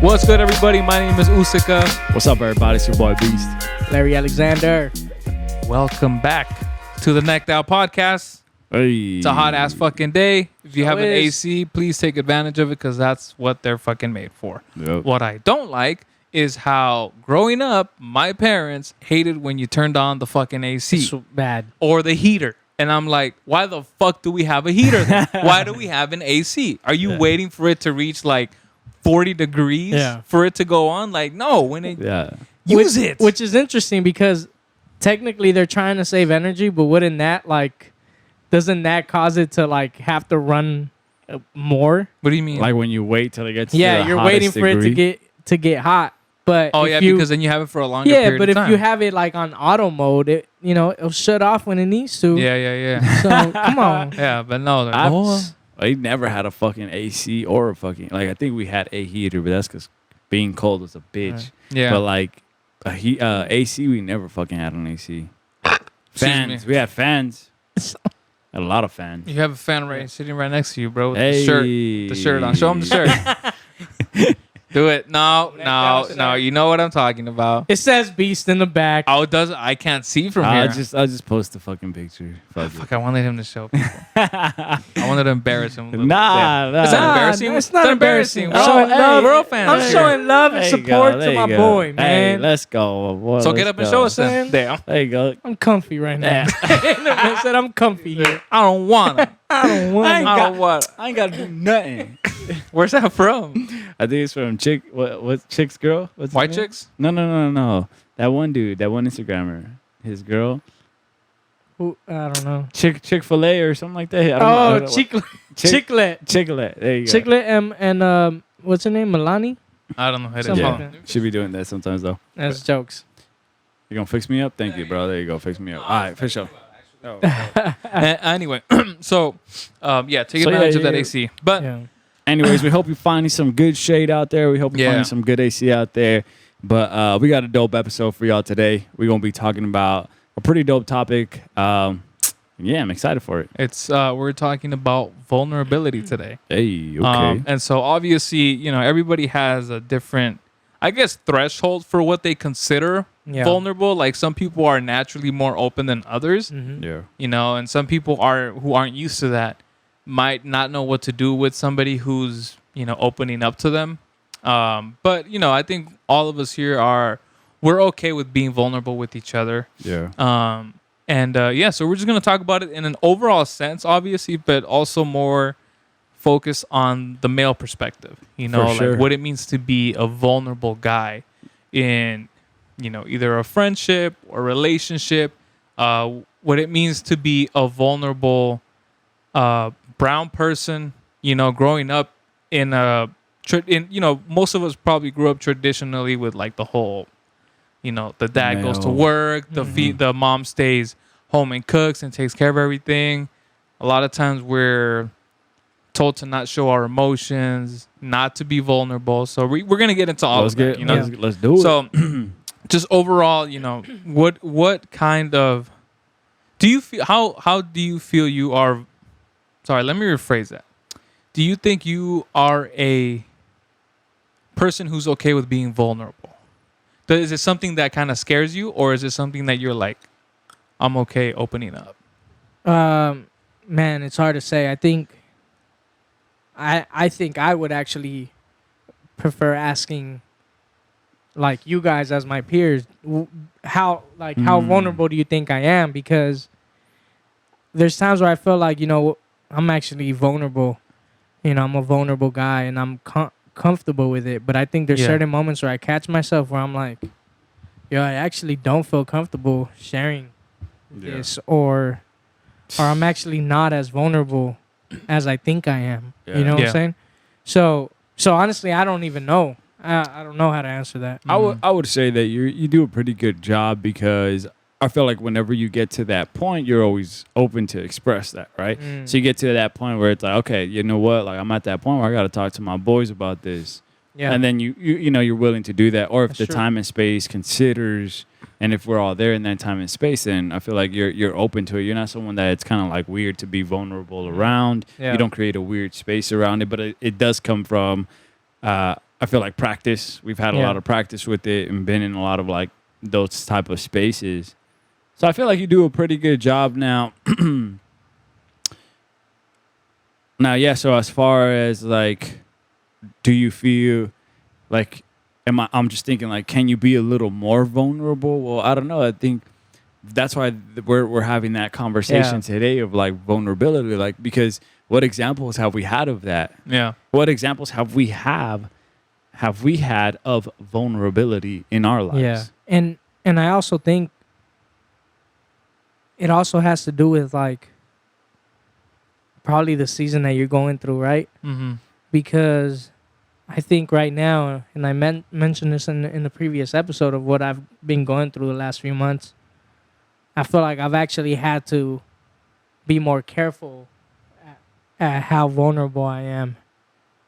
What's good, everybody? My name is Usika. What's up, everybody? It's your boy Beast. Larry Alexander. Welcome back to the Necked Out Podcast. Hey. It's a hot ass fucking day. If you So have an it is. AC, please take advantage of it because that's what they're fucking made for. Yep. What I don't like is how growing up, my parents hated when you turned on the fucking AC It's bad. or the heater. And I'm like, why the fuck do we have a heater then? Why do we have an AC? Are you waiting for it to reach like 40 degrees for it to go on? Like, no, when it use it. Which is interesting because technically they're trying to save energy, but wouldn't that doesn't that cause it to have to run more? What do you mean? Like when you wait till it gets to Yeah, the you're hottest waiting for degree. it to get hot. But oh, if yeah, you, because then you have it for a longer yeah, period but of if time. you have it on auto mode, it'll shut off when it needs to. Yeah. So come on. Yeah, but no. I never had a fucking AC or a fucking I think we had a heater, but that's because being cold was a bitch. Yeah. But like AC, we never fucking had an AC. Fans, me. we had fans. A lot of fans. You have a fan sitting right next to you, bro, with Hey. the shirt on. Show him the shirt. Do it. No. You know what I'm talking about. It says Beast in the back. Oh, it does. I can't see from here. I'll just post the fucking picture. Fuck it. Fuck, I wanted him to show people. I wanted to embarrass him a little Nah, bit. Is that Nah, embarrassing? it's not embarrassing. We're I'm showing showing love. love. We're all fans. I'm showing love and There you support go, to there my you go. boy, Hey, man. let's go. Boy, So let's get up and go. show us then. Saying? Damn. There you go. I'm comfy right now. I said I'm comfy here. I don't want to. I don't want I don't want. I ain't gotta do nothing. Where's that from? I think it's from what's Chick's girl? What's his White name? chicks? No. That one dude, that one Instagrammer, his girl, I don't know. Chick-fil-A or something like that. I don't know. Chiclet. Chicklet. There you go. Chiclet and what's her name? Milani? I don't know. How to Something do like it. that. Should be doing that sometimes though. That's jokes. You gonna fix me up? Thank you, bro. There you go. Fix me up. All right, for sure. Anyway, so take advantage of that AC. But Yeah. Anyways, we hope you finding some good shade out there. We hope you're finding some good AC out there. But we got a dope episode for y'all today. We're going to be talking about a pretty dope topic. I'm excited for it. it's we're talking about vulnerability today. Hey, okay. And so obviously, everybody has a different, I guess, threshold for what they consider vulnerable. Like some people are naturally more open than others, Mm-hmm. Yeah. and some people who aren't used to that might not know what to do with somebody who's, opening up to them. But, I think all of us here we're okay with being vulnerable with each other. Yeah. So we're just going to talk about it in an overall sense, obviously, but also more focus on the male perspective, sure. like what it means to be a vulnerable guy in, either a friendship or relationship, what it means to be a vulnerable brown person, growing up most of us probably grew up traditionally with like the whole, the dad goes to Male. work, the mom stays home and cooks and takes care of everything. A lot of times we're told to not show our emotions, not to be vulnerable. So we're gonna get into all of that. Let's do it. So just overall, what kind of do you feel? How do you feel you are? Sorry, let me rephrase that. Do you think you are a person who's okay with being vulnerable? Is it something that kind of scares you, or is it something that you're like, I'm okay opening up? Man, it's hard to say. I think I would actually prefer asking like you guys as my peers how vulnerable do you think I am, because there's times where I feel like I'm actually vulnerable. I'm a vulnerable guy and I'm comfortable with it, but I think there's certain moments where I catch myself where I'm like, I actually don't feel comfortable sharing this, or I'm actually not as vulnerable as I think I am. Yeah. You know what I'm saying? So honestly, I don't even know. I don't know how to answer that. I would say that you do a pretty good job, because I feel like whenever you get to that point, you're always open to express that, right? So you get to that point where it's like, okay, you know what? Like I'm at that point where I got to talk to my boys about this. Yeah. And then you're willing to do that. Or if That's the true. time and space considers, and if we're all there in that time and space, then I feel like you're open to it. You're not someone that it's kind of like weird to be vulnerable around. Yeah. You don't create a weird space around it, but it does come from I feel like practice. We've had a Yeah. lot of practice with it and been in a lot of like those type of spaces. So I feel like you do a pretty good job now. Now, yeah. So as far as like, do you feel like, I'm just thinking like, can you be a little more vulnerable? Well, I don't know. I think that's why we're having that conversation Yeah. today of like vulnerability, like, because what examples have we had of that? Yeah. What examples have we had of vulnerability in our lives? Yeah, and I also think it also has to do with like probably the season that you're going through, right? Mm-hmm. Because I think right now, and I mentioned this in the previous episode of what I've been going through the last few months. I feel like I've actually had to be more careful at how vulnerable I am,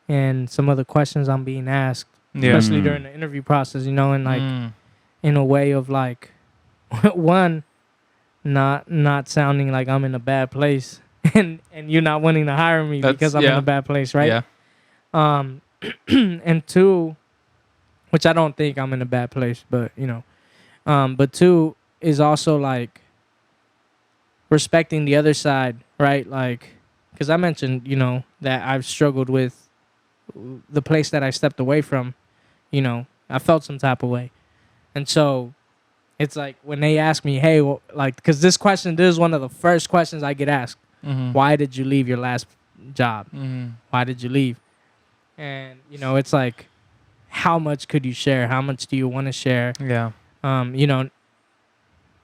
and some of the questions I'm being asked, Yeah. especially Mm. during the interview process. And like Mm. in a way of like, one, not sounding like I'm in a bad place, and you're not wanting to hire me That's- because I'm in yeah. a bad place, right? Yeah. And two, which I don't think I'm in a bad place, but but two is also like respecting the other side, right? Like, because I mentioned, that I've struggled with the place that I stepped away from. I felt some type of way, and so it's like when they ask me, hey, well, like, because this is one of the first questions I get asked. Mm-hmm. Why did you leave your last job? Mm-hmm. Why did you leave? And it's like, how much could you share? How much do you want to share? Yeah.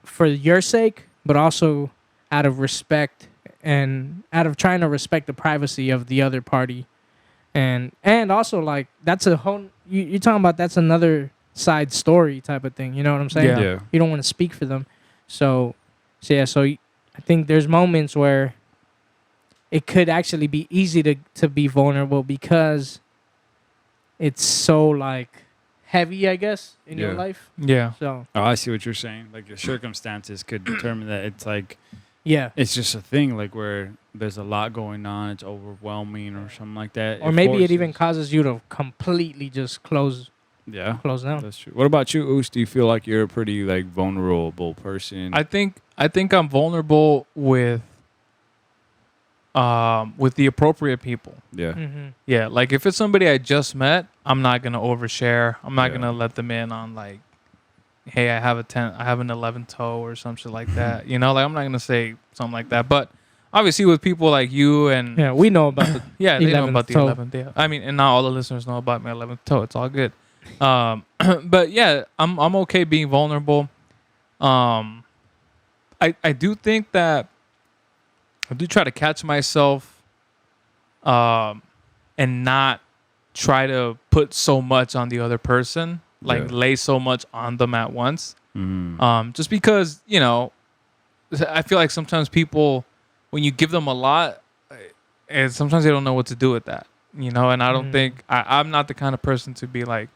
For your sake, but also out of respect and out of trying to respect the privacy of the other party. And also, like, that's a whole, you're talking about, that's another side story type of thing. You know what I'm saying? Yeah. You don't want to speak for them. So I think there's moments where it could actually be easy to be vulnerable because it's so like heavy, I guess, in your Yeah. life. Yeah. So Oh, I see what you're saying. Like your circumstances could determine that. It's like, yeah, it's just a thing like where there's a lot going on. It's overwhelming or something like that. or maybe it even forces- causes you to completely just close Yeah, down. that's true. What about you, Oos? Do you feel like you're a pretty like vulnerable person? I think I'm vulnerable with the appropriate people. yeah. Mm-hmm. Yeah, like if it's somebody I just met, I'm not gonna overshare. I'm not Yeah. gonna let them in on like, hey, I have an 11 toe or some shit like that. Like I'm not gonna say something like that. But obviously with people like you and Yeah, we know about the yeah, they know 11th about the toe. 11th. Yeah, I mean, and not all the listeners know about my 11th toe. It's all good. But yeah, I'm okay being vulnerable. I do think that I do try to catch myself, and not try to put so much on the other person, like Yeah. lay so much on them at once. Mm. Just because I feel like sometimes people, when you give them a lot, and sometimes they don't know what to do with that. And I don't Mhm. think I'm not the kind of person to be like,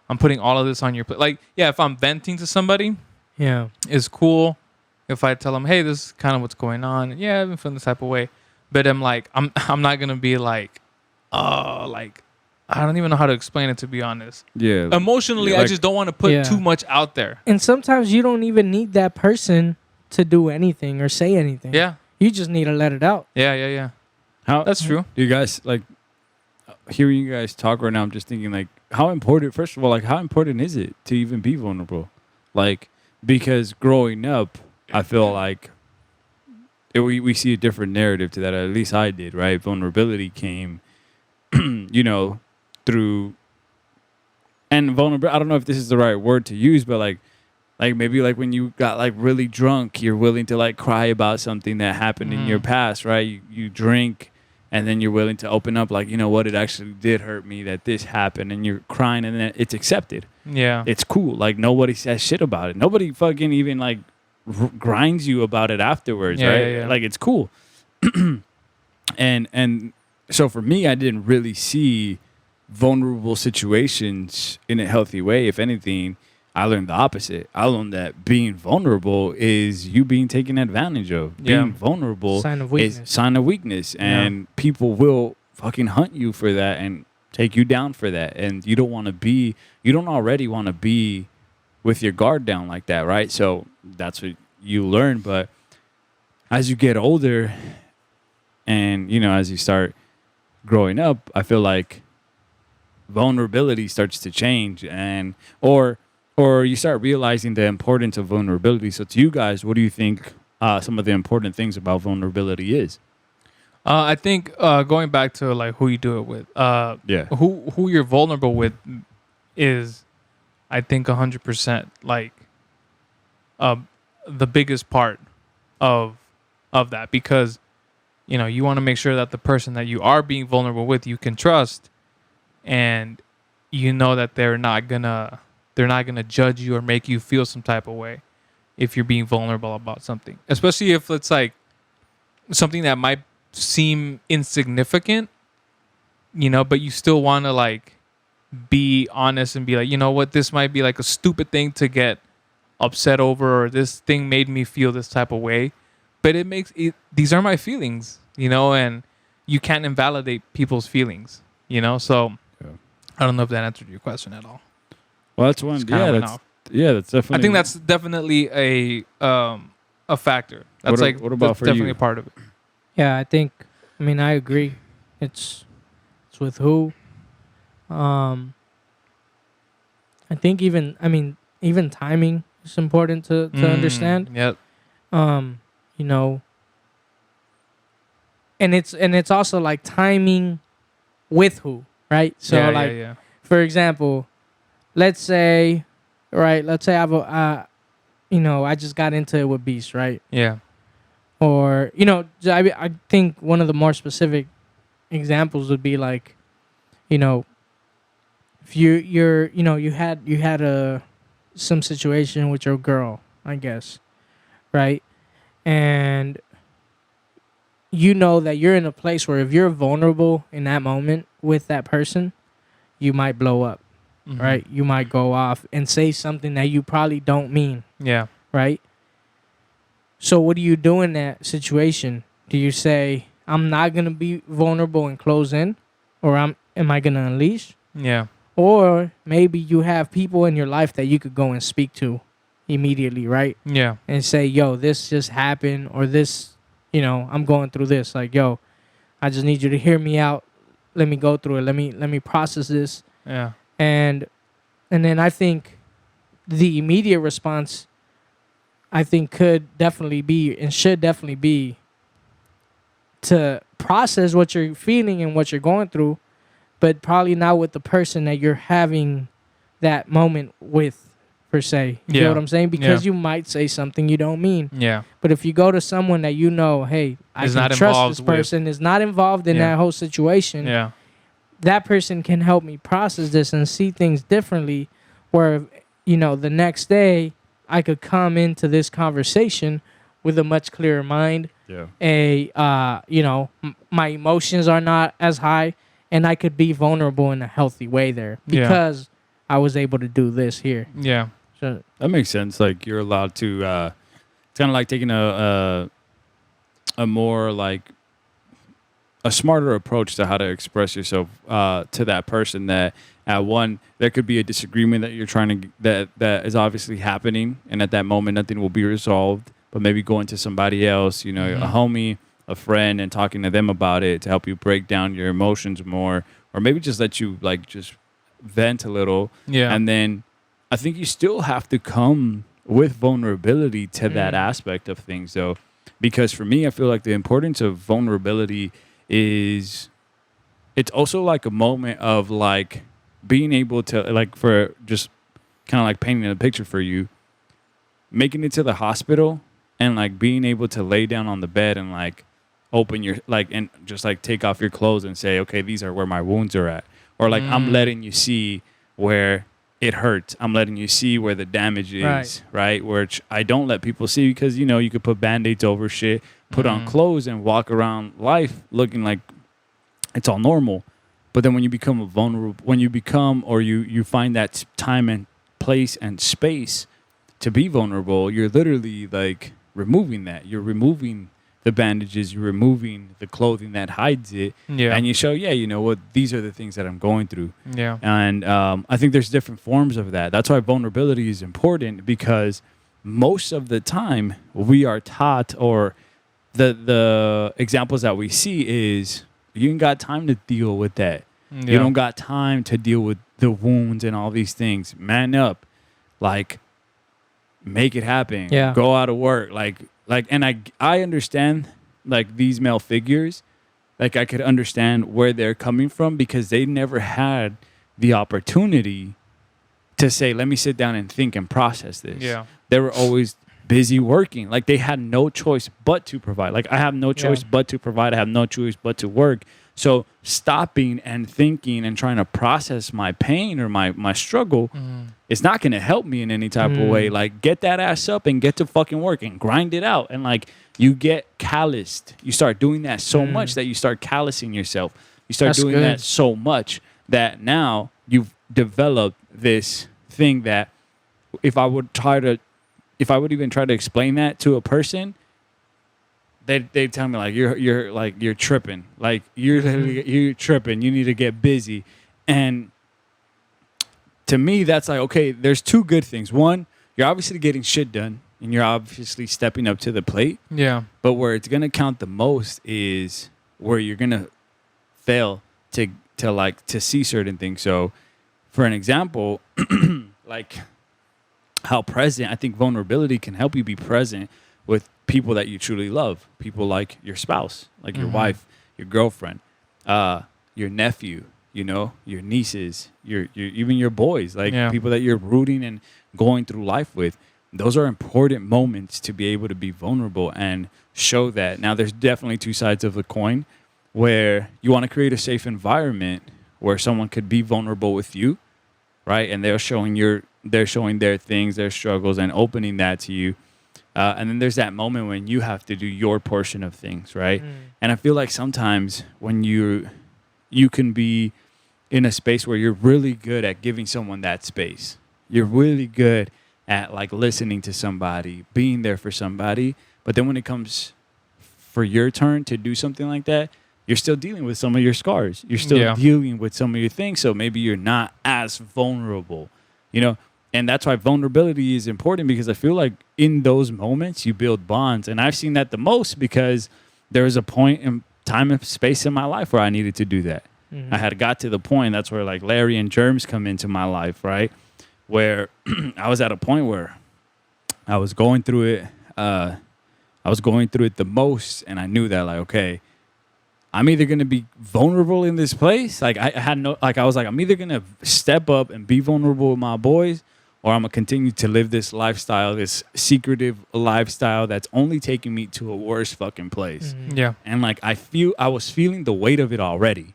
I'm putting all of this on your plate. Like, yeah, if I'm venting to somebody, yeah. it's cool. If I tell them, hey, this is kind of what's going on. Yeah, I've been feeling this type of way. But I'm like, I'm not gonna be like, like, I don't even know how to explain it, to be honest. Yeah. Emotionally, Yeah, I like- just don't want to put Yeah. too much out there. And sometimes you don't even need that person to do anything or say anything. Yeah, You just need to let it out. yeah. How That's true. do you guys like hearing you guys talk right now? I'm just thinking like, how important? First of all, like, how important is it to even be vulnerable? Like, because growing up, I feel like we see a different narrative to that. At least I did. Right, vulnerability came, through. And vulnerable. I don't know if this is the right word to use, but like maybe like when you got like really drunk, you're willing to like cry about something that happened in your past, right? You drink, and then you're willing to open up, like, what, it actually did hurt me that this happened, and you're crying, and then it's accepted. Yeah. It's cool. Like nobody says shit about it. Nobody fucking even like grinds you about it afterwards, Yeah, right? yeah, yeah. Like it's cool. and so for me, I didn't really see vulnerable situations in a healthy way. If anything, I learned the opposite. I learned that being vulnerable is you being taken advantage of. Yeah. Being vulnerable Sign of is weakness. sign of weakness, and people will fucking hunt you for that and take you down for that, and you don't already want to be with your guard down like that, right? So that's what you learn. But as you get older, and as you start growing up, I feel like vulnerability starts to change, and or you start realizing the importance of vulnerability. So to you guys, what do you think some of the important things about vulnerability is? I think going back to like who you do it with, who you're vulnerable with is, I think, 100% like the biggest part of that, because you want to make sure that the person that you are being vulnerable with you can trust, and that they're not gonna judge you or make you feel some type of way if you're being vulnerable about something, especially if it's like something that might seem insignificant, but you still want to like be honest and be like, what, this might be like a stupid thing to get upset over, or this thing made me feel this type of way, but these are my feelings, and you can't invalidate people's feelings, so I don't know if that answered your question at all. Well, that's one. That's definitely. I think that's definitely a factor. That's what about that's for definitely you? a part of it. Yeah, I agree. It's with who. I think even timing is important to understand. Yep. And it's also like timing with who, right? So yeah. for example, let's say I've I just got into it with Beast, right? Yeah. Or I think one of the more specific examples would be like, if you had some situation with your girl, I guess, right? And that you're in a place where if you're vulnerable in that moment with that person, you might blow up, Mhm. right? You might go off and say something that you probably don't mean, Yeah. right? So what do you do in that situation? Do you say, I'm not going to be vulnerable and close in? Or am I going to unleash? Yeah. Or maybe you have people in your life that you could go and speak to immediately, right? Yeah. And say, yo, this just happened, or this, I'm going through this. Like, yo, I just need you to hear me out. Let me go through it. Let me process this. Yeah. And then I think the immediate response, I think, could definitely be and should definitely be to process what you're feeling and what you're going through, but probably not with the person that you're having that moment with, per se. You know what I'm saying? Because you might say something you don't mean. Yeah. But if you go to someone that hey, I Is can not trust involved this person, is not involved in Yeah. that whole situation, Yeah. that person can help me process this and see things differently, where, the next day I could come into this conversation with a much clearer mind. Yeah. My emotions are not as high, and I could be vulnerable in a healthy way there because I was able to do this here. Yeah. So That makes sense. Like you're allowed to. It's kind of like taking a more like a smarter approach to how to express yourself to that person. That at one there could be a disagreement that you're trying to that is obviously happening, and at that moment nothing will be resolved. But maybe going to somebody else, a homie, a friend, and talking to them about it to help you break down your emotions more, or maybe just let you like just vent a little. Yeah. And then I think you still have to come with vulnerability to that aspect of things, though, because for me, I feel like the importance of vulnerability is it's also like a moment of like being able to like for just kind of like painting a picture for you, making it to the hospital and like being able to lay down on the bed and like open your like and just like take off your clothes and say, okay, these are where my wounds are at, or like I'm letting you see where it hurts. I'm letting you see where the damage is, right? Which I don't let people see because, you could put Band-Aids over shit, put on clothes and walk around life looking like it's all normal. But then when you become you find that time and place and space to be vulnerable, you're literally like removing that. You're removing the bandages, you're removing the clothing that hides it, Yeah. and you show, yeah, you know what, these are the things that I'm going through. Yeah. And I think there's different forms of that. That's why vulnerability is important, because most of the time we are taught, or the examples that we see is, you ain't got time to deal with that. Yeah. You don't got time to deal with the wounds and all these things. Man up, like, make it happen. Yeah. Go out of work, like, and I understand, like, these male figures, like, I could understand where they're coming from, because they never had the opportunity to say, let me sit down and think and process this. Yeah. They were always busy working. Like, they had no choice but to provide. Like, I have no choice but to provide. I have no choice but to work. So stopping and thinking and trying to process my pain or my struggle, it's not going to help me in any type of way. Like, get that ass up and get to fucking work and grind it out. And, like, you get calloused. You start doing that so much that you start callousing yourself. You start That's doing good. that so much that now you've developed this thing that if I would even try to explain that to a person, they'd tell me, like, you're tripping. Like, you're tripping. You need to get busy. And to me, that's like, okay, there's two good things. One, you're obviously getting shit done, and you're obviously stepping up to the plate. Yeah. But where it's gonna count the most is where you're gonna fail to see certain things. So, for an example, like, how present, I think vulnerability can help you be present with people that you truly love. People like your spouse, like your wife, your girlfriend, your nephew, you know, your nieces, your even your boys, like people that you're rooting and going through life with. Those are important moments to be able to be vulnerable and show that. Now, there's definitely two sides of the coin, where you want to create a safe environment where someone could be vulnerable with you, right? And they're showing their things, their struggles, and opening that to you. And then there's that moment when you have to do your portion of things, right? And I feel like sometimes when you can be in a space where you're really good at giving someone that space. You're really good at, like, listening to somebody, being there for somebody. But then when it comes for your turn to do something like that, you're still dealing with some of your scars. You're still dealing with some of your things. So maybe you're not as vulnerable, you know? And that's why vulnerability is important, because I feel like in those moments you build bonds. And I've seen that the most because there was a point in time and space in my life where I needed to do that. I had got to the point, that's where, like, Larry and Germs come into my life, right? Where I was at a point where I was going through it. I was going through it the most, and I knew that, like, okay, I'm either going to be vulnerable in this place. Like, I was like, I'm either going to step up and be vulnerable with my boys, or I'm going to continue to live this lifestyle, this secretive lifestyle that's only taking me to a worse fucking place. Yeah. And, like, I was feeling the weight of it already.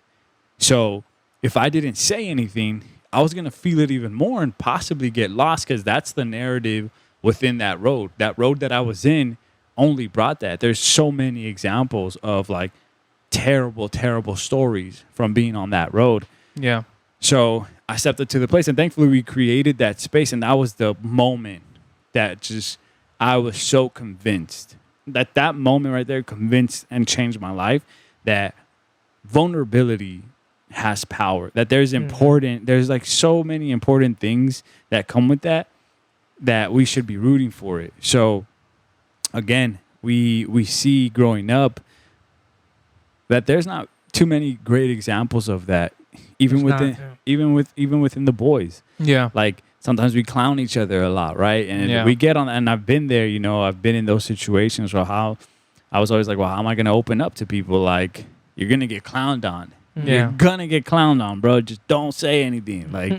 So if I didn't say anything, I was going to feel it even more and possibly get lost, because that's the narrative within that road. That road that I was in only brought that. There's so many examples of, like, terrible, terrible stories from being on that road. Yeah. So I stepped up to the place, and thankfully we created that space. And that was the moment that just, I was so convinced that moment right there convinced and changed my life, that vulnerability has power, that there's there's, like, so many important things that come with that we should be rooting for it. So again, we see growing up that there's not too many great examples of that, even within the boys. Yeah. Like, sometimes we clown each other a lot, right? And we get on, and I've been there, you know, I've been in those situations where how I was always like, well, how am I going to open up to people? Like, you're going to get clowned on. You're going to get clowned on, bro. Just don't say anything. Like,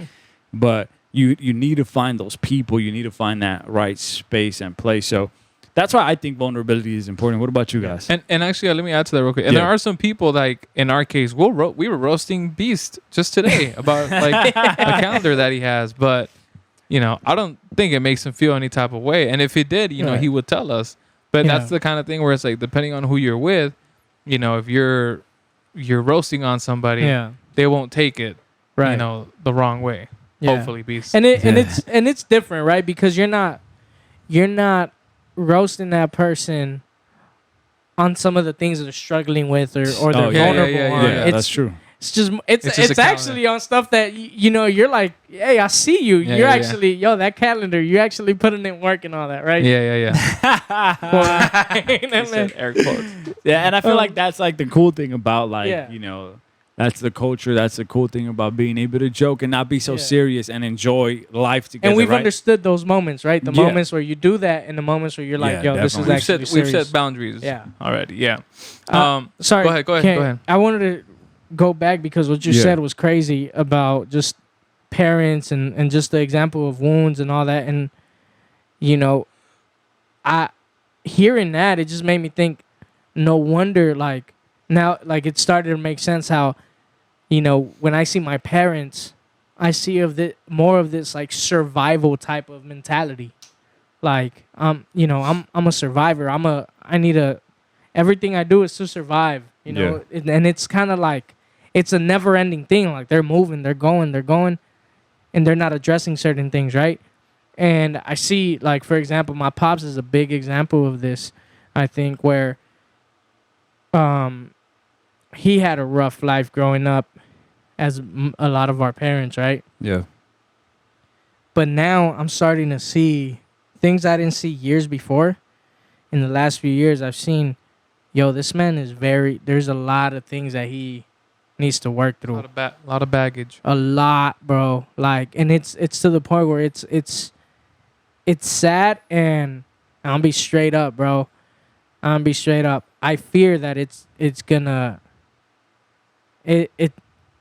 but you need to find those people. You need to find that right space and place. So that's why I think vulnerability is important. What about you guys? And actually, let me add to that real quick. And there are some people, like, in our case, we were roasting Beast just today about, like, a calendar that he has. But, you know, I don't think it makes him feel any type of way. And if it did, you know, he would tell us. But that's the kind of thing where it's like, depending on who you're with, you know, if you're roasting on somebody, they won't take it, you know, the wrong way. Hopefully, Beast. And it's different, right? Because you're not roasting that person on some of the things that they're struggling with or they're Oh, yeah, vulnerable yeah, on. yeah. that's true. It's just it's It's just a calendar. actually on stuff that you know you're like, hey, I see you. Yeah, You're yeah, actually yo that calendar. You're actually putting in work and all that, right? Yeah. You know, man. Air quotes. Yeah, and I feel like that's like the cool thing about like Yeah. you know, that's the culture. That's the cool thing about being able to joke and not be so Yeah. serious and enjoy life together. And we've right? understood those moments, right? The Yeah. moments where you do that, and the moments where you're like, Yeah, "Yo, this is definitely. actually We've serious." set boundaries. Yeah. Already. Yeah. Sorry. Go ahead. Ken, Go ahead. I wanted to go back because what you Yeah. said was crazy about just parents and just the example of wounds and all that. And you know, I hearing that it just made me think. No wonder, like now, like it started to make sense how, you know, when I see my parents, I see of the more of this like survival type of mentality. Like you know, I'm a survivor. I need a everything I do is to survive. You know, and it's kind of like it's a never ending thing. Like they're moving, they're going, and they're not addressing certain things, right? And I see, like for example, my pops is a big example of this. I think where he had a rough life growing up, as a lot of our parents, right? Yeah. But now I'm starting to see things I didn't see years before. In the last few years, I've seen, yo, this man is there's a lot of things that he needs to work A through. lot of baggage. A lot, bro. Like, and it's to the point where it's sad, and I'll be straight up, bro. I'll be straight up. I fear that it's gonna.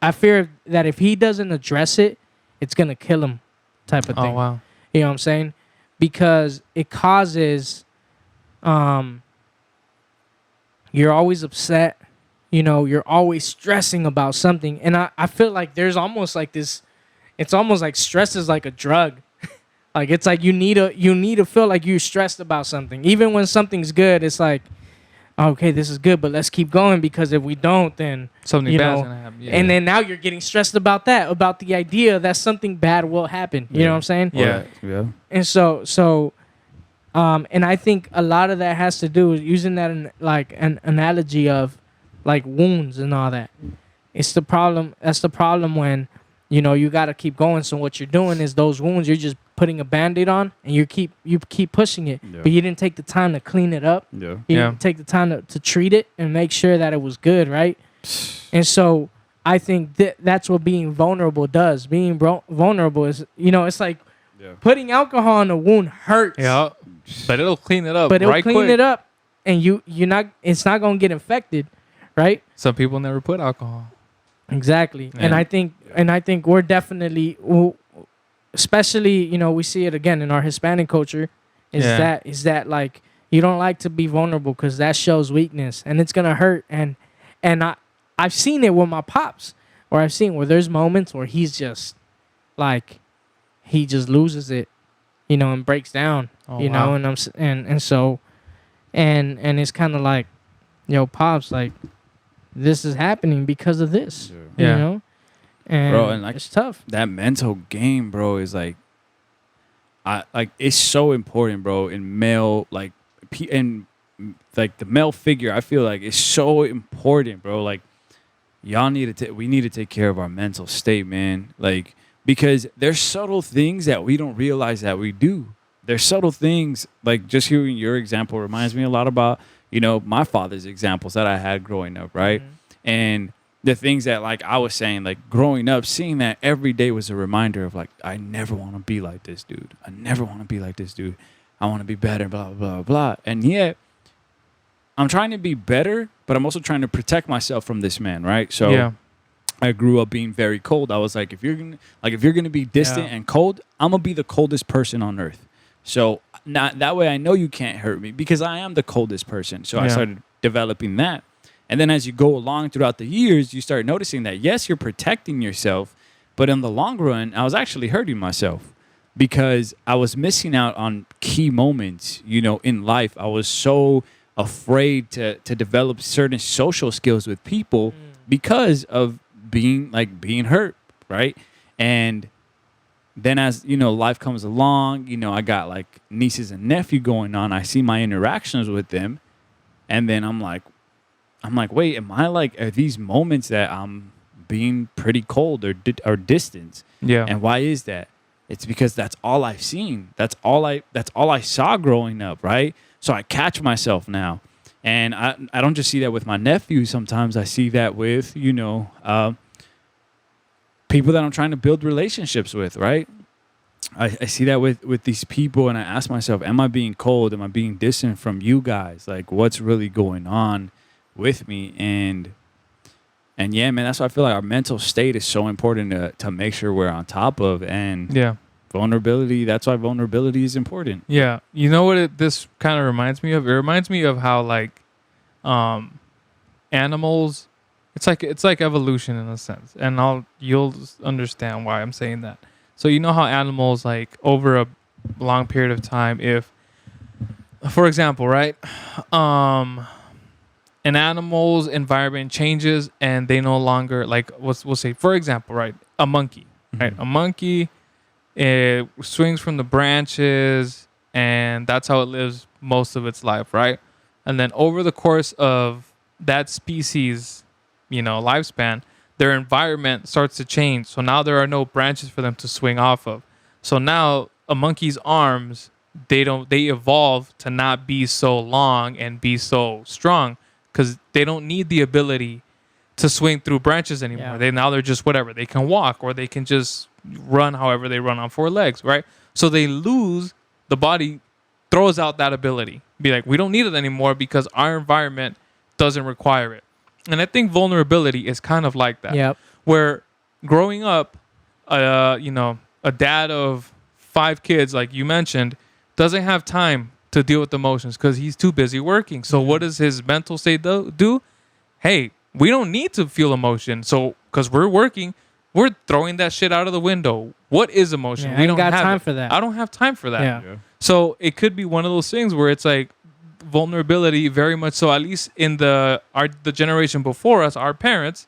I fear that if he doesn't address it, it's gonna kill him, type of Oh thing. wow. You know what I'm saying? Because it causes, you're always upset. You know, you're always stressing about something. And I feel like there's almost like this, it's almost like stress is like a drug. Like it's like you need to feel like you're stressed about something. Even when something's good, it's like, okay, this is good, but let's keep going because if we don't, then Something you bad's know, gonna happen. Yeah. and then now you're getting stressed about that, about the idea that something bad will happen. You know what I'm saying? Yeah. Yeah. And so, and I think a lot of that has to do with using that in like an analogy of like wounds and all that. It's the problem. That's the problem when, you know, you got to keep going. So what you're doing is those wounds, you're just putting a Band-Aid on and you keep pushing it, Yeah. but you didn't take the time to clean it up. Yeah. You Yeah. didn't take the time to treat it and make sure that it was good, right? And so I think that's what being vulnerable does. Being vulnerable is, you know, it's like Yeah. putting alcohol on a wound hurts. Yeah. But it'll clean it up. But it'll right clean quick. it up, and it's not gonna get infected, right? Some people never put alcohol. Exactly. Yeah. And I think we're definitely, especially, you know, we see it again in our Hispanic culture, is Yeah. that like you don't like to be vulnerable because that shows weakness and it's gonna hurt. And I've seen it with my pops, or I've seen where there's moments where he's just like he just loses it, you know, and breaks down, Oh, you wow. know, and so and it's kind of like, yo, pops, like this is happening because of this, Yeah. you know, and, Bro, and, like, it's tough. That mental game, bro, is like, it's so important, bro. In male, like, and like the male figure, I feel like it's so important, bro. Like, we need to take care of our mental state, man. Like, because there's subtle things that we don't realize that we do. There's subtle things, like just hearing your example reminds me a lot about, you know, my father's examples that I had growing up, right? Mhm. And the things that, like I was saying, like growing up, seeing that every day was a reminder of like, I never want to be like this dude. I never want to be like this dude. I want to be better, blah, blah, blah, blah. And yet, I'm trying to be better, but I'm also trying to protect myself from this man, right? So Yeah. I grew up being very cold. I was like, if you're gonna be distant Yeah. and cold, I'm gonna be the coldest person on earth. So not that way I know you can't hurt me because I am the coldest person. So I Yeah. started developing that. And then as you go along throughout the years, you start noticing that yes, you're protecting yourself, but in the long run, I was actually hurting myself because I was missing out on key moments, you know, in life. I was so afraid to develop certain social skills with people because of being hurt, right? And then as, you know, life comes along, you know, I got like nieces and nephew going on. I see my interactions with them And then I'm like, wait, am I like, are these moments that I'm being pretty cold or distant? Yeah. And why is that? It's because that's all I've seen. That's all I saw growing up, right? So I catch myself now. And I don't just see that with my nephew. Sometimes I see that with, people that I'm trying to build relationships with, right? I see that with these people, and I ask myself, am I being cold? Am I being distant from you guys? Like, what's really going on with me? And yeah, man, that's why I feel like our mental state is so important to make sure we're on top of. And Yeah. vulnerability, that's why vulnerability is important. Yeah. You know what this kind of reminds me of? It reminds me of how like animals, it's like evolution in a sense. And you'll understand why I'm saying that. So you know how animals, like over a long period of time, if for example, right? An animal's environment changes and they no longer, like we'll say, for example, right? A monkey, right? A monkey, it swings from the branches, and that's how it lives most of its life, right? And then over the course of that species, lifespan, their environment starts to change. So now there are no branches for them to swing off of. So now a monkey's arms, they evolve to not be so long and be so strong, because they don't need the ability to swing through branches anymore. Yeah. They're just whatever. They can walk, or they can just run however they run on four legs, right? So the body throws out that ability. Be like, we don't need it anymore because our environment doesn't require it. And I think vulnerability is kind of like that. Yep. Where growing up, a dad of 5 kids, like you mentioned, doesn't have time to deal with emotions because he's too busy working. So what does his mental state do? Hey, we don't need to feel emotion. So because we're working, we're throwing that shit out of the window. What is emotion? Yeah, We I don't ain't got have time it. for that. I don't have time for that. Yeah. So it could be one of those things where it's like vulnerability, very much so, at least in the generation before us, our parents,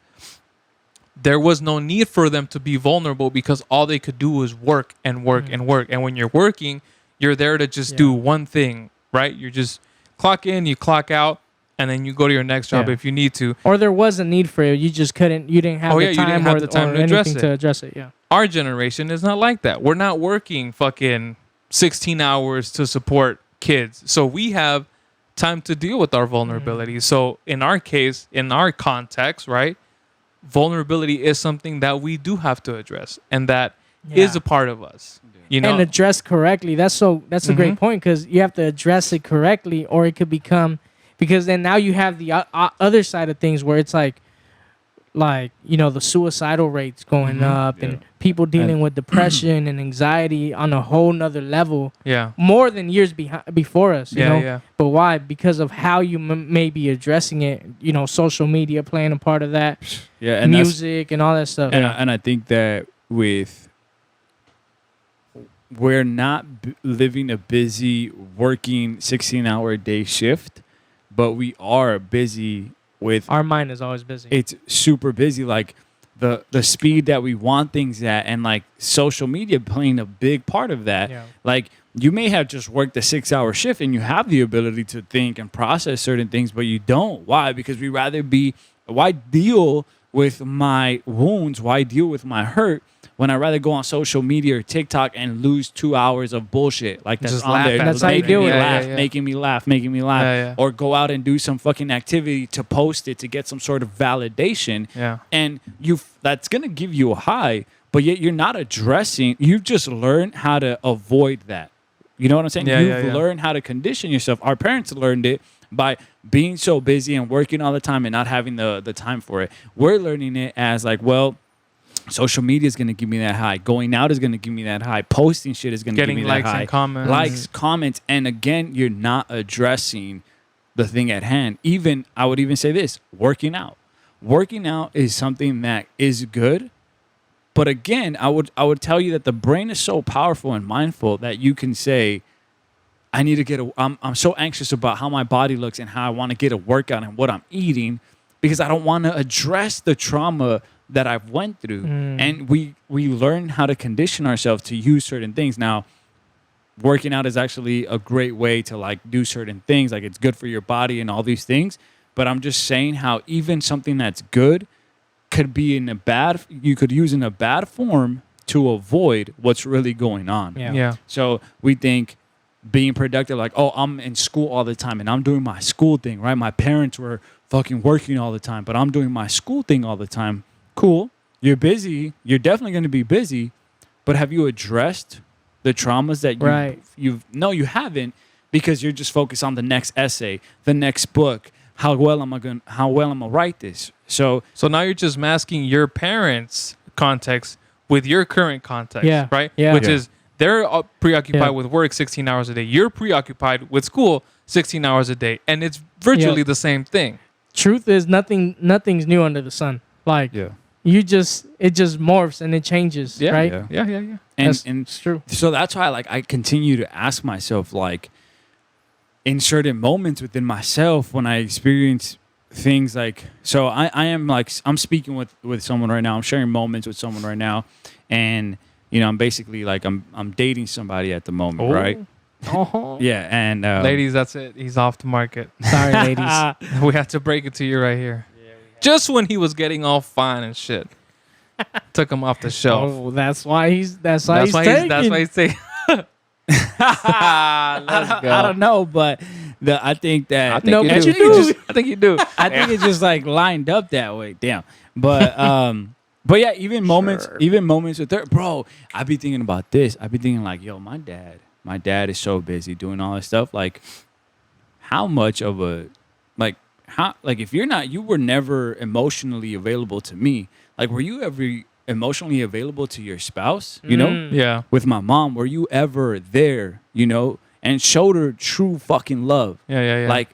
there was no need for them to be vulnerable because all they could do was work and work and work. And when you're working, you're there to just do one thing, right? You just clock in, you clock out, and then you go to your next job if you need to. Or there was a need for it. You just couldn't. You didn't have the time, you didn't have the time or to address anything it. to address it. Yeah. Our generation is not like that. We're not working fucking 16 hours to support kids. So we have time to deal with our vulnerabilities. So in our case, in our context, right, vulnerability is something that we do have to address, and that is a part of us. And address correctly. That's a great point, because you have to address it correctly, or it could become, because then now you have the other side of things where it's like the suicidal rates going up and people dealing with depression and anxiety on a whole nother level. Yeah. More than years before us. You know? Yeah. But why? Because of how you may be addressing it. Social media playing a part of that. Yeah. And music and all that stuff. And I think that we're not living a busy working 16-hour day shift, but we are busy with our mind is always busy. It's super busy, like the speed that we want things at, and like social media playing a big part of that. Like, you may have just worked a 6-hour shift and you have the ability to think and process certain things, but you don't. Why? Because why deal with my wounds? Why deal with my hurt when I'd rather go on social media or TikTok and lose 2 hours of bullshit like that's Just on laugh there, at That's how you making do me it. laugh, Yeah. making me laugh, or go out and do some fucking activity to post it to get some sort of validation. Yeah. And that's gonna give you a high, but yet you're not addressing. You've just learned how to avoid that. You know what I'm saying? You've learned how to condition yourself. Our parents learned it by being so busy and working all the time and not having the time for it. We're learning it as like, well, social media is going to give me that high. Going out is going to give me that high. Posting shit is going to give me that high. Getting likes and comments. Likes, comments. And again, you're not addressing the thing at hand. I would even say this, working out. Working out is something that is good. But again, I would tell you that the brain is so powerful and mindful that you can say, I need to I'm so anxious about how my body looks and how I want to get a workout and what I'm eating, because I don't want to address the trauma that I've went through. And we learn how to condition ourselves to use certain things. Now, working out is actually a great way to like do certain things. Like it's good for your body and all these things. But I'm just saying how even something that's good could be in a bad, you could use in a bad form to avoid what's really going on. Yeah. Yeah. So we think being productive, like, oh, I'm in school all the time and I'm doing my school thing, right? My parents were fucking working all the time, but I'm doing my school thing all the time. Cool. You're busy. You're definitely going to be busy, but have you addressed the traumas that no, you haven't, because you're just focused on the next essay, the next book. How well am I gonna write this? So now you're just masking your parents' context with your current context, Yeah. right? Yeah. Which Yeah. is they're preoccupied Yeah. with work 16 hours a day. You're preoccupied with school 16 hours a day, and it's virtually the same thing. Truth is nothing's new under the sun. Like yeah, it just morphs and it changes, Yeah. right? yeah. Yeah. and That's- and it's true. so that's why I continue to ask myself, like, in certain moments within myself when I experience things like, so I am like, I'm speaking with someone right now, I'm sharing moments with someone right now, and you know, I'm basically like I'm dating somebody at the moment, right? Oh. Yeah, and Ladies, that's it. He's off the market. Sorry, ladies. We have to break it to you right here. Just when he was getting all fine and shit, took him off the shelf. Oh, that's why he's taking. That's why he's saying. I don't know, but I think that I think No, you but do. you do. I think you do. I think it's just like lined up that way. Damn. But yeah, even moments with her, bro, I be thinking about this. I be thinking like, yo, my dad is so busy doing all this stuff. Like, how much of a, like, if you were never emotionally available to me. Like, were you ever emotionally available to your spouse? You know, Yeah. with my mom, were you ever there? You know, and showed her true fucking love. Yeah. Like,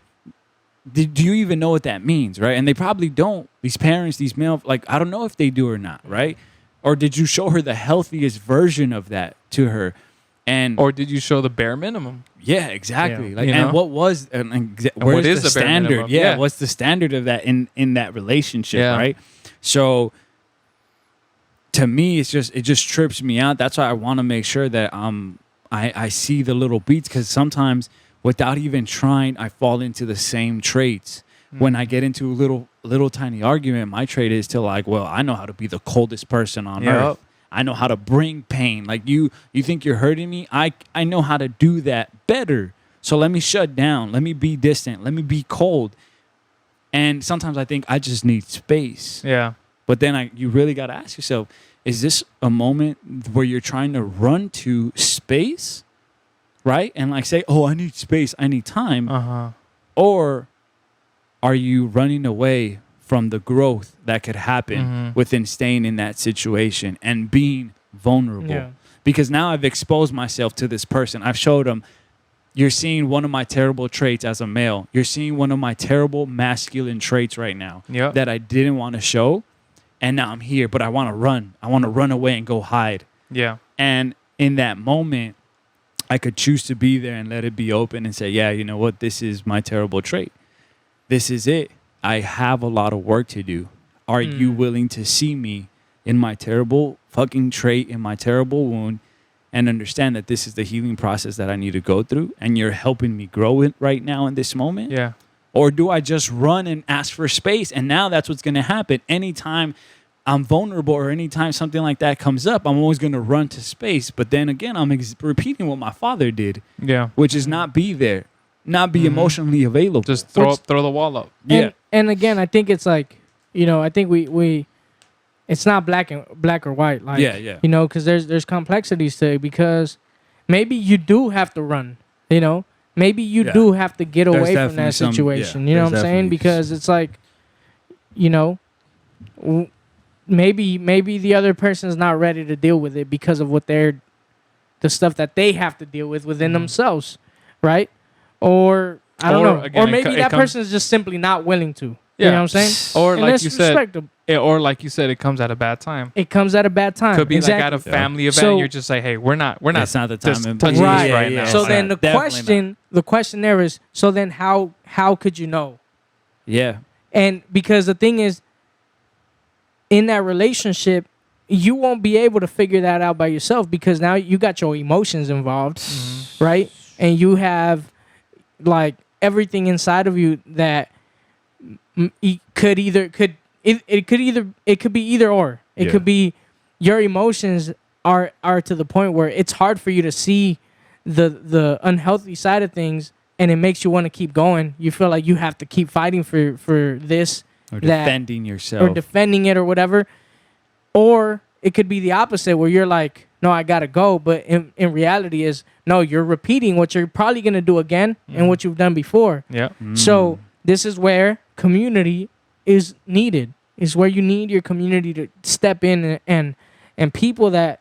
do you even know what that means, right? And they probably don't. These parents, these male, like, I don't know if they do or not, right? Or did you show her the healthiest version of that to her? And Or did you show the bare minimum? yeah, exactly. Yeah. Like, You and know? what was where's what is the the bare standard? minimum? Yeah, Yeah. what's the standard of that in that relationship, Yeah. right? So to me, it just trips me out. That's why I want to make sure that I see the little beats, because sometimes without even trying, I fall into the same traits. When I get into a little tiny argument, my trait is to like, well, I know how to be the coldest person on Yep. earth. I know how to bring pain. Like you think you're hurting me? I know how to do that better. So let me shut down. Let me be distant. Let me be cold. And sometimes I think I just need space. Yeah. But then you really got to ask yourself, is this a moment where you're trying to run to space? Right? And like say, oh, I need space. I need time. Uh-huh. Or are you running away from the growth that could happen Mhm. within staying in that situation and being vulnerable? Yeah. Because now I've exposed myself to this person. I've showed them, you're seeing one of my terrible traits as a male. You're seeing one of my terrible masculine traits right now Yep. that I didn't want to show. And now I'm here, but I want to run. I want to run away and go hide. Yeah. And in that moment, I could choose to be there and let it be open and say, yeah, you know what? This is my terrible trait. This is it. I have a lot of work to do. Are you willing to see me in my terrible fucking trait, in my terrible wound, and understand that this is the healing process that I need to go through, and you're helping me grow it right now in this moment? Yeah. Or do I just run and ask for space? And now that's what's going to happen. Anytime I'm vulnerable or anytime something like that comes up, I'm always going to run to space. But then again, I'm repeating what my father did, Yeah. which is not be there, not be emotionally available. Just throw the wall up. yeah. And again, I think it's like, you know, I think we it's not black or white. Like, Yeah. you know, because there's complexities to it, because maybe you do have to run, you know, maybe you Yeah. do have to get There's away from definitely that some- situation. yeah, You know what there's I'm saying? definitely Because it's like, you know, maybe the other person's not ready to deal with it because of the stuff that they have to deal with within themselves, right? Or I don't Or, know. again, Or it maybe co- it that comes- person is just simply not willing to. You Yeah. know what I'm saying? Or And like that's you said, respectable. or like you said, it comes at a bad time. It comes at a bad time. Could be exactly. like at a family event. So- you're just like, hey, we're not That's not the time. just and- touching Right. this right now. So Like, then the Definitely question there is, so then how could you know? Yeah. And because the thing is, in that relationship, you won't be able to figure that out by yourself because now you got your emotions involved, right? And you have like everything inside of you that it could be either or. It Yeah. could be your emotions are to the point where it's hard for you to see the unhealthy side of things, and it makes you want to keep going. You feel like you have to keep fighting for this, Or that, defending yourself. or defending it or whatever. Or it could be the opposite where you're like, no, I gotta go. But in reality is, no, you're repeating what you're probably gonna do again and what you've done before. Yeah. So this is where community is needed. Is where you need your community to step in and people that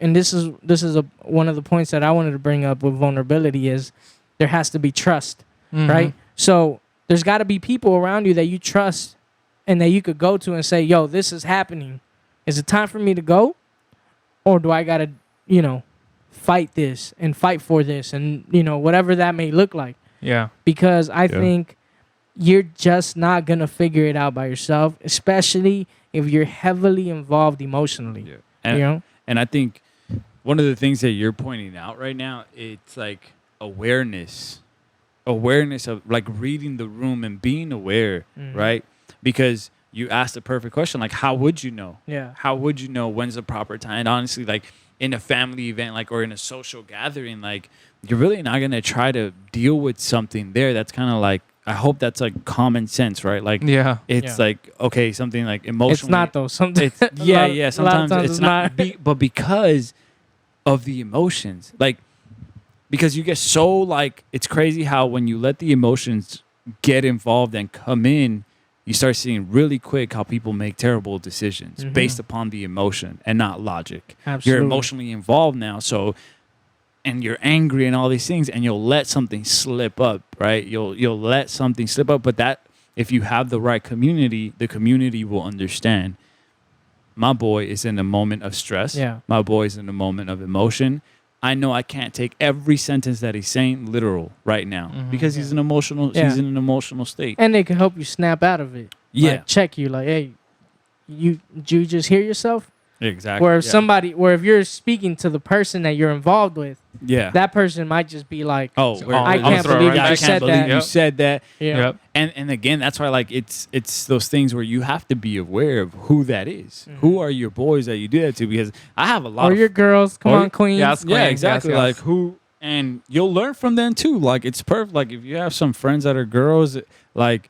and this is one of the points that I wanted to bring up with vulnerability is there has to be trust, right? So there's got to be people around you that you trust and that you could go to and say, yo, this is happening. Is it time for me to go? Or do I got to, fight this and fight for this and, whatever that may look like? Yeah. Because I think you're just not going to figure it out by yourself, especially if you're heavily involved emotionally. Yeah. And, and I think one of the things that you're pointing out right now, it's like awareness of like reading the room and being aware, right? Because you asked the perfect question, like, how would you know? Yeah. How would you know when's the proper time? And honestly, like in a family event, like, or in a social gathering, like, you're really not going to try to deal with something there. That's kind of like, I hope that's like common sense, right? Like, Yeah. it's like, okay, something like emotionally. It's not though. Sometimes, Sometimes it's not. But because of the emotions, like, because you get so like, it's crazy how when you let the emotions get involved and come in, you start seeing really quick how people make terrible decisions based upon the emotion and not logic. Absolutely. You're emotionally involved now, so, and you're angry and all these things, and you'll let something slip up, right? You'll let something slip up, but that, if you have the right community, the community will understand. My boy is in a moment of stress. Yeah. My boy is in a moment of emotion. I know I can't take every sentence that he's saying literal right now because he's an emotional. Yeah. He's in an emotional state. And they can help you snap out of it. Yeah. Like, check you like, hey, did you just hear yourself? Exactly. Where if you're speaking to the person that you're involved with, yeah. that person might just be like, Oh, I can't throw it believe right you back. said that. You said that. Yeah. Yep. And again, that's why like it's those things where you have to be aware of who that is. Who are your boys that you do that to? Because I have a lot Or of your girls, come Or- on, queens. Yes. yeah, Queen, exactly. yes, Like yes. who, and you'll learn from them too. Like it's perfect. Like if you have some friends that are girls, like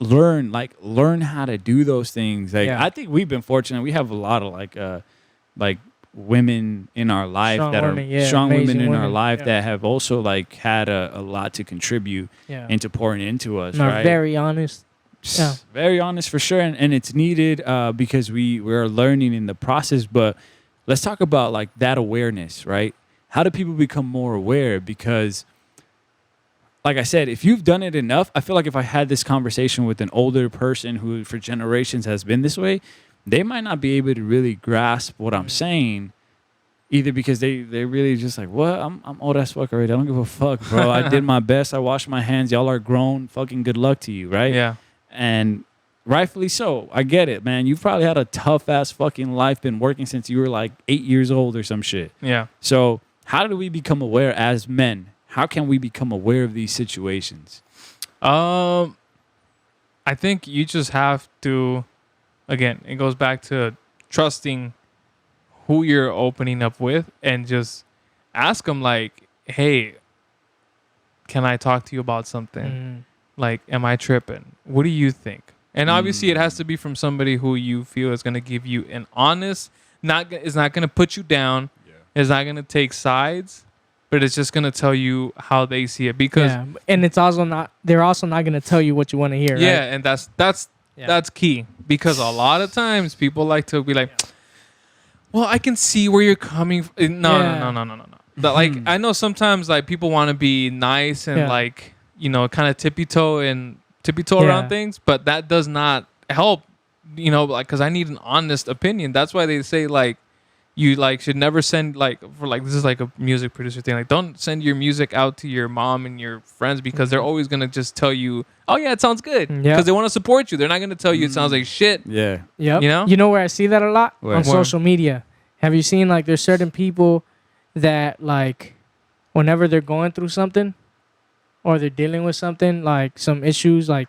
learn how to do those things. Like Yeah. I think we've been fortunate. We have a lot of like women in our life Strong that women, are yeah, strong women amazing in our women, life yeah. that have also like had a lot to contribute Yeah. into pouring into us. And are Right. very honest. Yeah. Very honest for sure, and it's needed because we're learning in the process. But let's talk about like that awareness, right? How do people become more aware? Because, like I said, if you've done it enough, I feel like if I had this conversation with an older person who for generations has been this way, they might not be able to really grasp what I'm saying. Either because they really just like, what? I'm old as fuck already. I don't give a fuck, bro. I did my best. I washed my hands. Y'all are grown. Fucking good luck to you, right? Yeah. And rightfully so. I get it, man. You've probably had a tough ass fucking life, been working since you were like 8 years old or some shit. Yeah. So how do we become aware as men? How can we become aware of these situations? I think you just have to, again, it goes back to trusting who you're opening up with and just ask them like, hey, can I talk to you about something? Like, am I tripping? What do you think? And obviously it has to be from somebody who you feel is going to give you an honest, is not going to put you down. Yeah. Is not going to take sides, but it's just going to tell you how they see it. Because and it's also not, they're also not going to tell you what you want to hear. yeah, Right? and that's key, because a lot of times people like to be like, well, I can see where you're coming from. No. Like, I know sometimes like people want to be nice and like, kind of tiptoe around things, but that does not help, like, because I need an honest opinion. That's why they say like, you like should never send like for like this is like a music producer thing. Like don't send your music out to your mom and your friends because they're always gonna just tell you, oh yeah, it sounds good, because Yeah. they want to support you. They're not gonna tell you it sounds like shit. Yeah. Yep. You know? You know where I see that a lot? Where? On Where? social media. Have you seen like there's certain people that like whenever they're going through something or they're dealing with something, like some issues, like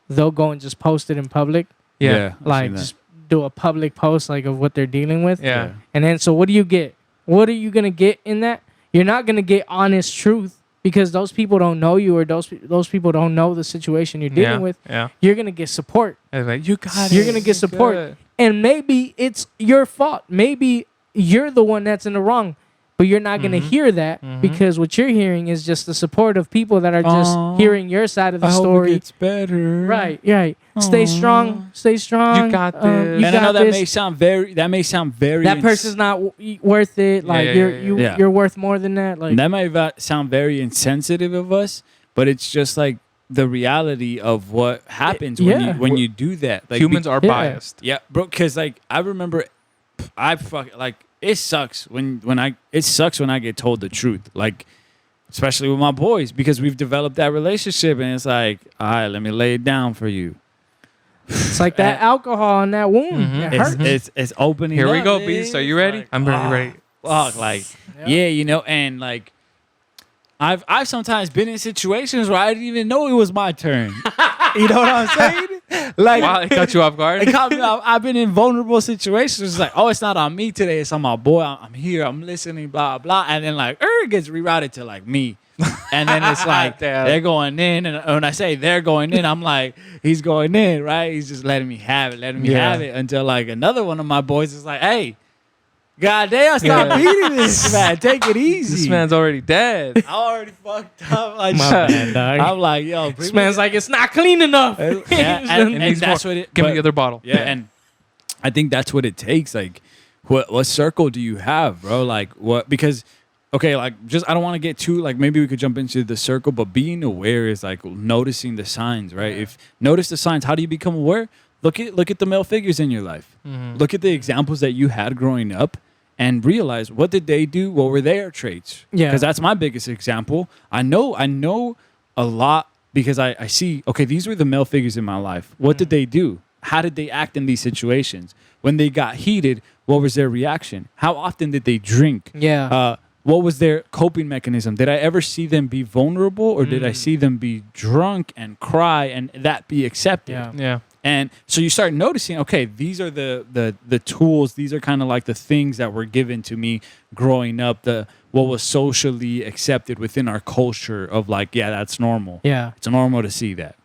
they'll go and just post it in public. Yeah. I've Like seen that. just do a public post like of what they're dealing with. Yeah. And then so what do you get? What are you gonna get in that? You're not gonna get honest truth because those people don't know you or those people don't know the situation you're dealing with. Yeah. You're gonna get support. And like, you got You're it. gonna get support. Good. And maybe it's your fault. Maybe you're the one that's in the wrong. But you're not gonna Mhm. hear that because what you're hearing is just the support of people that are just Aw. hearing your side of the I hope it story. gets better. Right, right. Stay strong. Stay strong. You got this. You And I know got that this. may sound very. That person's not worth it. Like yeah, you're yeah. you're worth more than that. Like That might sound very insensitive of us, but it's just like the reality of what happens yeah. when you do that. Like Humans are Yeah. biased. yeah, bro. Because like I remember, it sucks when I get told the truth. Like especially with my boys because we've developed that relationship and it's like, all right, let me lay it down for you. it's like that alcohol in that wound. Mhm. It hurts. It's opening. Here we up, go, man. Beast. Are you It's ready? like, I'm very ready. Fuck, like Yeah. yeah, and like I've sometimes been in situations where I didn't even know it was my turn. You know what I'm saying? Like Wow, it got you off guard. it caught me off- I've been in vulnerable situations. It's like, oh, it's not on me today. It's on my boy. I'm here. I'm listening. Blah blah. And then like, it gets rerouted to like me. And then it's like Damn. they're going in, and when I say they're going in, I'm like, he's going in, right? He's just letting me have it, Yeah. have it until like another one of my boys is like, hey, goddamn, stop Yeah. beating this man. Take it easy. This man's already dead. I already fucked up. Like, My bad, dog. I'm like, yo, bring This me man's like, it's not clean enough. yeah, and, And and he's that's more- what it. Give me but- the other bottle. Yeah, and I think that's what it takes. Like, what circle do you have, bro? Like, what? Because, okay, like, just I don't want to get too like. Maybe we could jump into the circle, but being aware is like noticing the signs, right? If notice the signs, how do you become aware? Look at the male figures in your life. Mhm. Look at the examples that you had growing up. And realize what did they do? What were their traits? Yeah. Because that's my biggest example. I know a lot because I see, okay, these were the male figures in my life. What did they do? How did they act in these situations? When they got heated, what was their reaction? How often did they drink? Yeah. What was their coping mechanism? Did I ever see them be vulnerable or did I see them be drunk and cry and that be accepted? Yeah. Yeah. And so you start noticing, okay, these are the tools. These are kind of like the things that were given to me growing up. What was socially accepted within our culture of like, yeah, that's normal. Yeah. It's normal to see that.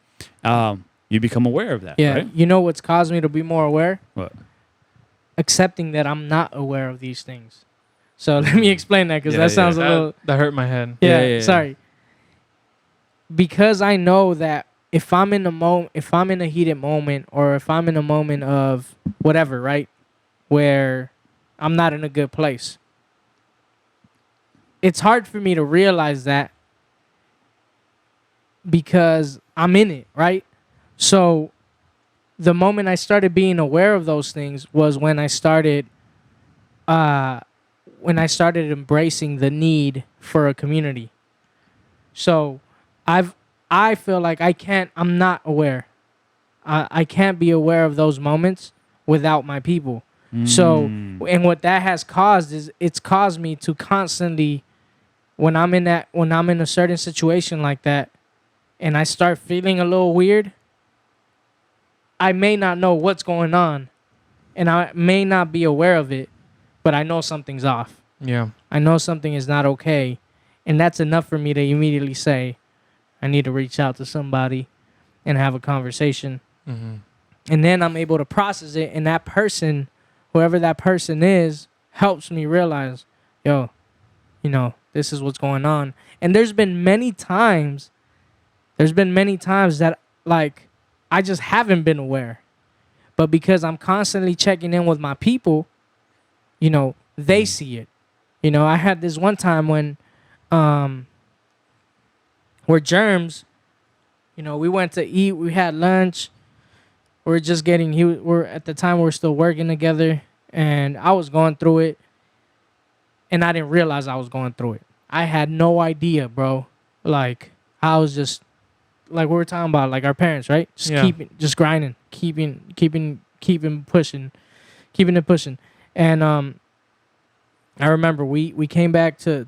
You become aware of that. Yeah. Right? You know what's caused me to be more aware? What? Accepting that I'm not aware of these things. So let me explain that because Yeah, that sounds a little. That hurt my head. Yeah, yeah. sorry. Because I know that if I'm in a heated moment, or if I'm in a moment of whatever, right, where I'm not in a good place, it's hard for me to realize that because I'm in it, right? So the moment I started being aware of those things was when I started embracing the need for a community. So I feel like I'm not aware. I can't be aware of those moments without my people. So, and what that has caused is it's caused me to constantly, when I'm in a certain situation like that, and I start feeling a little weird, I may not know what's going on, and I may not be aware of it, but I know something's off. Yeah. I know something is not okay, and that's enough for me to immediately say, I need to reach out to somebody and have a conversation. Mm-hmm. And then I'm able to process it, and that person, whoever that person is, helps me realize, yo, this is what's going on. And there's been many times that, like, I just haven't been aware. But because I'm constantly checking in with my people, they see it. I had this one time when where Germs, we went to eat, we had lunch. We're just getting, we're at the time we're still working together, and I was going through it, and I didn't realize I was going through it. I had no idea, bro. Like I was just like we were talking about, like our parents, right? Just Yeah. just grinding, keeping pushing, keeping it pushing. And I remember we came back to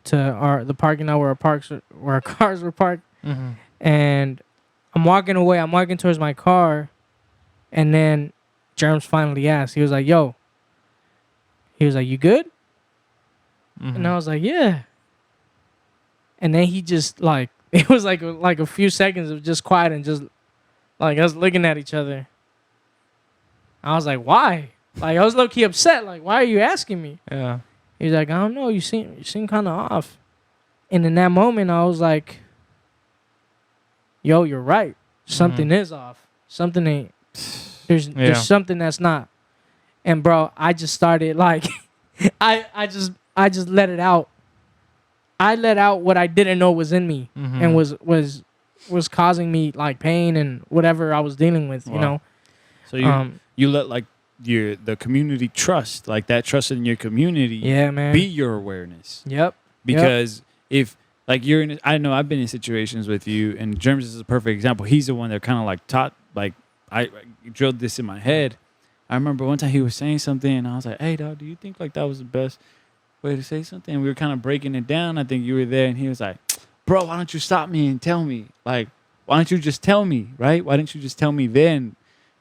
the parking lot where our cars were parked, Mm-hmm. and I'm walking away. I'm walking towards my car, and then Germs finally asked. He was like, "Yo." He was like, "You good?" Mm-hmm. And I was like, "Yeah." And then he just like it was like a few seconds of just quiet and just like us looking at each other. I was like, "Why?" Like I was low key upset. Like, "Why are you asking me?" Yeah. He was like, "I don't know. You seem kind of off." And in that moment, I was like, "Yo, you're right. Something is off. Something ain't. There's something that's not." And bro, I just started like, I just let it out. I let out what I didn't know was in me Mm-hmm. and was causing me like pain and whatever I was dealing with. You Wow. know. So you let like the community trust, like that trust in your community, Yeah, man. be your awareness. Yep. Because if like you're in, I know I've been in situations with you, and Germs is a perfect example. He's the one that kind of like taught, like I drilled this in my head. I remember one time he was saying something, and I was like, "Hey, dog, do you think like that was the best way to say something?" And we were kind of breaking it down. I think you were there, and he was like, "Bro, why don't you stop me and tell me? Like, why don't you just tell me, right? Why didn't you just tell me then?"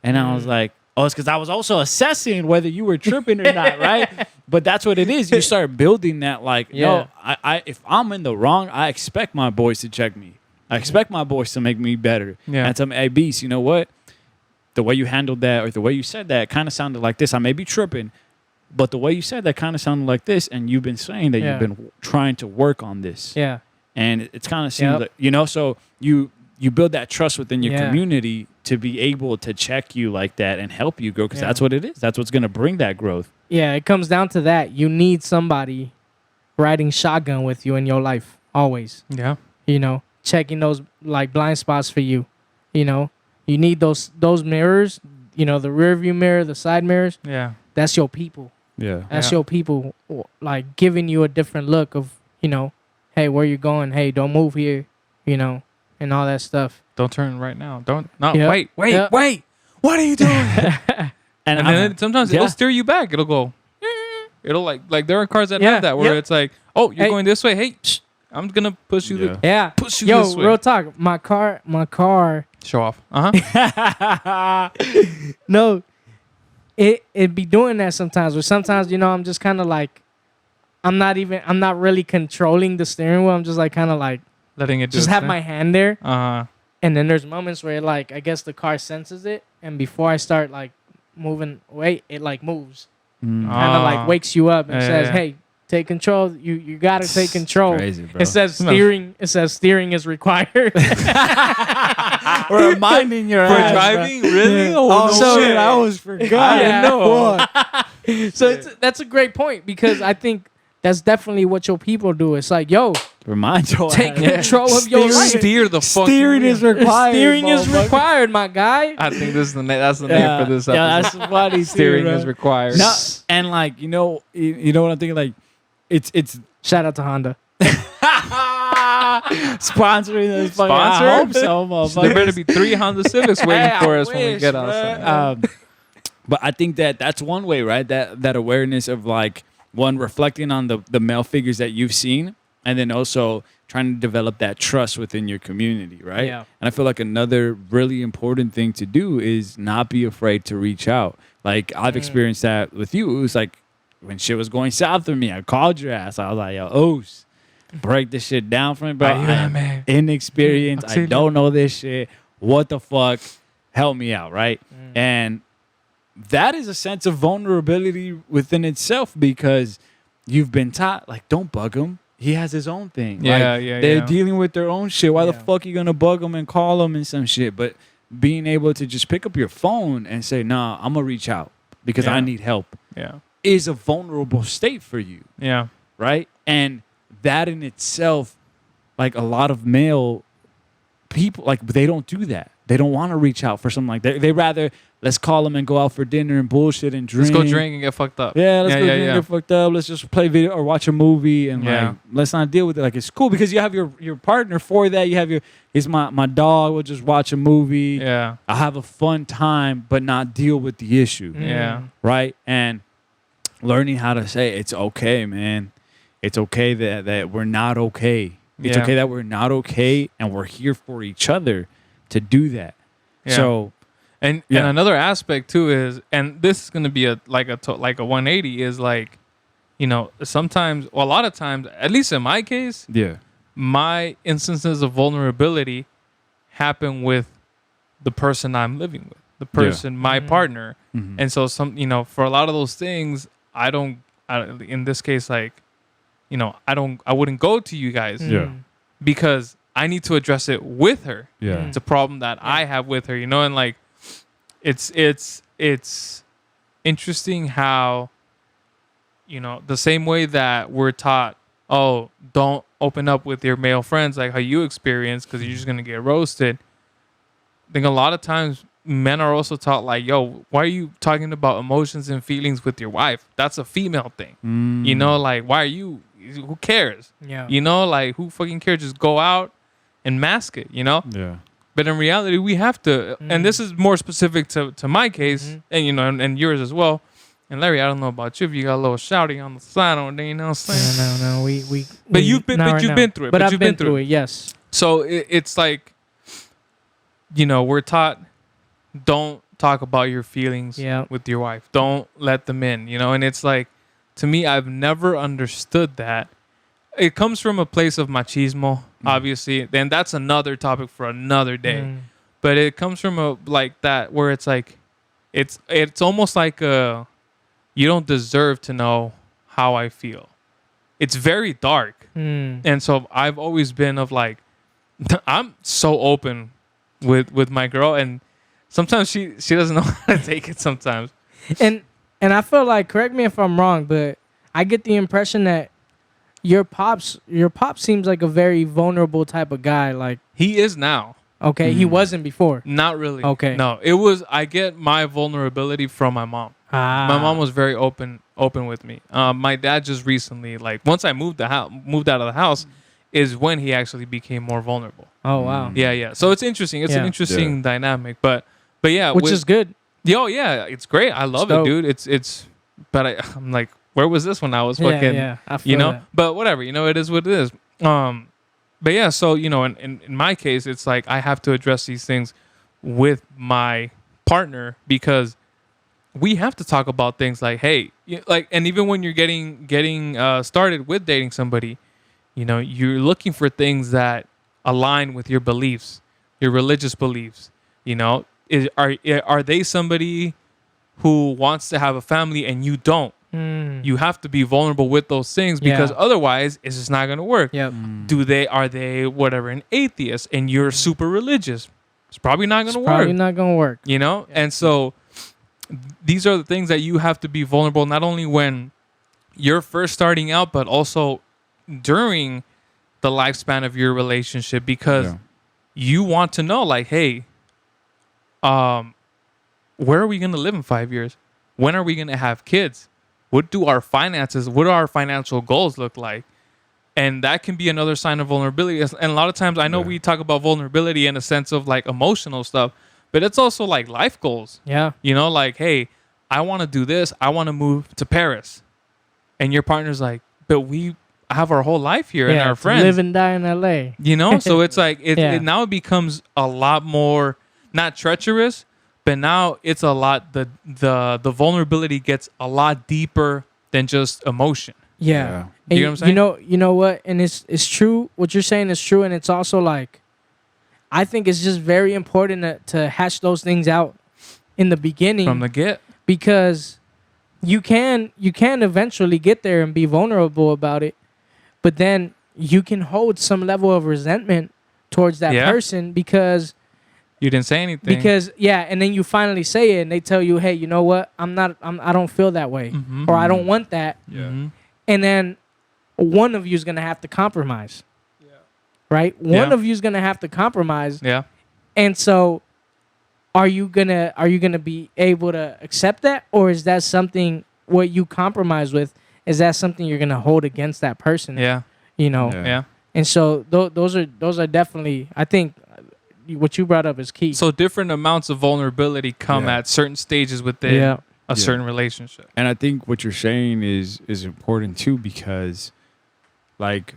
And I was like, "Oh, it's because I was also assessing whether you were tripping or not, right?" But that's what it is. You start building that, like, Yeah. no, I if I'm in the wrong, I expect my boys to check me. I expect my boys to make me better. Yeah. And tell me, "Hey, Beast, you know what? The way you handled that or the way you said that kind of sounded like this. I may be tripping, but the way you said that kind of sounded like this. And you've been saying that Yeah. you've been trying to work on this. Yeah. And it's kind of seems Yep. like, you know, so you build that trust within your Yeah. community to be able to check you like that and help you grow, because Yeah. that's what it is. That's what's going to bring that growth. Yeah, it comes down to that. You need somebody riding shotgun with you in your life always. Yeah. You know, checking those like blind spots for you. You know, you need those mirrors. You know, the rear view mirror, the side mirrors. Yeah. That's your people. Yeah. That's Yeah. your people, like giving you a different look of, you know, hey, where you going? Hey, don't move here. You know, and all that stuff. Don't turn right now. Don't. No. Yep. Wait. Wait. Yep. Wait. What are you doing? And, And then sometimes yeah. it'll steer you back. It'll go. It'll like there are cars that Yeah, have that where yep. it's like, oh, you're Hey. going this way. Hey, I'm gonna push you. Yeah. Yeah. Push you Yo, this way. real talk. My car. Show off. No, it be doing that sometimes. Or sometimes, you know, I'm just kind of like, I'm not really controlling the steering wheel. I'm just like kind of like Letting it do just its have thing. my hand there. Uh-huh. And then there's moments where like I guess the car senses it, and before I start like moving away, it like moves, kind of Ah. like wakes you up and Yeah, says, yeah. "Hey, take control. You gotta take control." Crazy, bro. It says No. steering. It says steering is required. We're reminding your For ass, bro. driving, really? Oh, So- shit, I always forgot. Yeah. know. So that's a great point, because I think that's definitely what your people do. It's like, yo, Remind your take ass. control of your life. Steer the fuck. Steering is required. Steering is motherfucker. required, my guy. I think this is that's the name for this episode. Yeah, that's funny. Steering too, is bro. required. No, and like you know what I'm thinking. Like, it's Shout out to Honda. sponsoring this. Fucking, Sponsor? I hope so, motherfucker. There better be 3 Honda Civics waiting Hey, for I us when we wish, get bruh. outside. But I think that's one way, right? That awareness of like one reflecting on the male figures that you've seen, and then also trying to develop that trust within your community, right? Yeah. And I feel like another really important thing to do is not be afraid to reach out. Like I've experienced that with you. It was like when shit was going south for me, I called your ass. I was like, "Yo, Oos, break this shit down for me, bro. I'm man. inexperienced. I Auxilio. don't know this shit. What the fuck? Help me out, right?" And that is a sense of vulnerability within itself, because you've been taught, like, don't bug him. He has his own thing. Yeah, Like, yeah, they're yeah. dealing with their own shit. Why the Yeah. fuck you gonna bug them and call them and some shit? But being able to just pick up your phone and say, "Nah, I'm gonna reach out because I Yeah. need help," Yeah. is a vulnerable state for you, Yeah. right? And that in itself, like a lot of male people, like they don't do that. they don't want to reach out for something like that. They rather let's call them and go out for dinner and bullshit and drink. Let's go drink and get fucked up. Yeah, let's go drink and get fucked up. Let's just play video or watch a movie and like let's not deal with it. Like it's cool because you have your partner for that. You have it's my dog. We'll just watch a movie. Yeah. I'll have a fun time, but not deal with the issue. Yeah. Right? And learning how to say it's okay, man. It's okay that we're not okay. It's okay that we're not okay and we're here for each other to do that. Yeah. So and another aspect too is, and this is going to be a 180 is like, you know, sometimes, well, a lot of times, at least in my case, my instances of vulnerability happen with the person I'm living with, the person, my partner. Mm-hmm. And so for a lot of those things, in this case, like, you know, I wouldn't go to you guys because I need to address it with her. Yeah. It's a problem that I have with her, you know, and like, it's interesting how, you know, the same way that we're taught, oh, don't open up with your male friends like how you experience because you're just going to get roasted. I think a lot of times men are also taught like, yo, why are you talking about emotions and feelings with your wife? That's a female thing. You know, like, why are you, who cares? Yeah. You know, like, who fucking cares? Just go out and mask it, you know? Yeah. But in reality, we have to, and this is more specific to my case, and you know, and yours as well. And Larry, I don't know about you if you got a little shouting on the side on there, you know what I'm saying? No. We But you've been through it. But I've been through it. Yes. So it's like, you know, we're taught, don't talk about your feelings with your wife. Don't let them in, you know? And it's like, to me, I've never understood that. It comes from a place of machismo, obviously. And that's another topic for another day. But it comes from a like that where it's like, it's almost like you don't deserve to know how I feel. It's very dark. And so I've always been of like, I'm so open with my girl, and sometimes she doesn't know how to take it sometimes. And I feel like, correct me if I'm wrong, but I get the impression that your pop seems like a very vulnerable type of guy. Like, he is now. Okay, he wasn't before. Not really. Okay. No, it was. I get my vulnerability from my mom. My mom was very open with me. My dad just recently, like once I moved out of the house, is when he actually became more vulnerable. Oh wow. Yeah. So it's interesting. It's an interesting dynamic, but yeah, which is good. Yeah, it's great. I love it, dude. It's. But I'm like, where was this when I was fucking? Yeah. I feel you know. that. But whatever. You know, it is what it is. But yeah, so you know, in my case, it's like I have to address these things with my partner because we have to talk about things like, hey, like, and even when you're getting started with dating somebody, you know, you're looking for things that align with your beliefs, your religious beliefs. You know, are they somebody who wants to have a family and you don't? You have to be vulnerable with those things because otherwise it's just not going to work. Yep. Are they whatever, an atheist and you're super religious? It's probably not going to work. Probably not going to work. You know? And so these are the things that you have to be vulnerable, not only when you're first starting out, but also during the lifespan of your relationship, because you want to know, like, hey, where are we going to live in 5 years? When are we going to have kids? What do our financial goals look like? And that can be another sign of vulnerability. And a lot of times I know we talk about vulnerability in a sense of like emotional stuff, but it's also like life goals. Yeah. You know, like, hey, I want to do this. I want to move to Paris. And your partner's like, but we have our whole life here and our friends. Live and die in LA. You know? So it's like, it now it becomes a lot more, not treacherous, but now it's a lot, the vulnerability gets a lot deeper than just emotion. Yeah. You know what I'm saying? You know what? And it's true. What you're saying is true. And it's also like, I think it's just very important to hash those things out in the beginning. From the get. Because you can eventually get there and be vulnerable about it. But then you can hold some level of resentment towards that person because you didn't say anything. And then you finally say it and they tell you, hey, you know what? I don't feel that way. Or I don't want that. Yeah. And then one of you is going to have to compromise. Yeah. Right? One of you is going to have to compromise. Yeah. And so are you gonna be able to accept that, or is that something what you compromise with? Is that something you're gonna hold against that person? Yeah. You know. Yeah. Yeah. And so those are definitely, I think what you brought up is key. So different amounts of vulnerability come Yeah. at certain stages within yeah. a Yeah. certain relationship. And I think what you're saying is important too, because like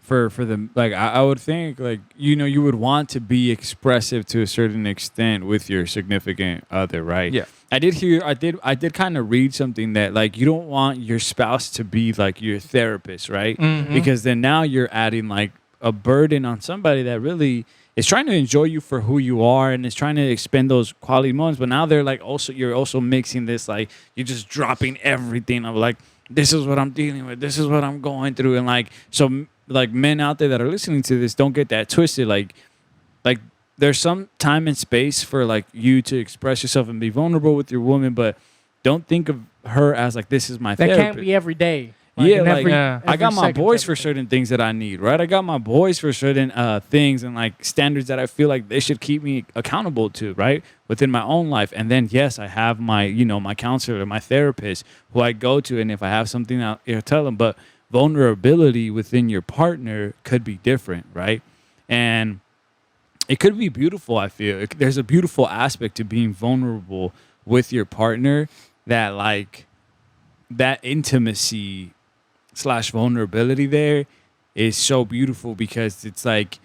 for the like I would think like you would want to be expressive to a certain extent with your significant other, right? Yeah. I did kind of read something that like you don't want your spouse to be like your therapist, right? Mhm. Because then now you're adding like a burden on somebody that really is trying to enjoy you for who you are and is trying to expend those quality moments. But now they're like you're also mixing this, like you're just dropping everything of like, this is what I'm dealing with, this is what I'm going through. And like, so like men out there that are listening to this, don't get that twisted. Like there's some time and space for like you to express yourself and be vulnerable with your woman, but don't think of her as like, this is my That therapist. can't be every day. Yeah, in like, every- yeah. I got every my second boys type for of thing. certain things that I need, right? I got my boys for certain things and like standards that I feel like they should keep me accountable to, right? Within my own life. And then, yes, I have my, my counselor, my therapist who I go to. And if I have something, I'll tell them. But vulnerability within your partner could be different, right? And it could be beautiful, I feel. There's a beautiful aspect to being vulnerable with your partner that like that intimacy / vulnerability there is so beautiful because it's like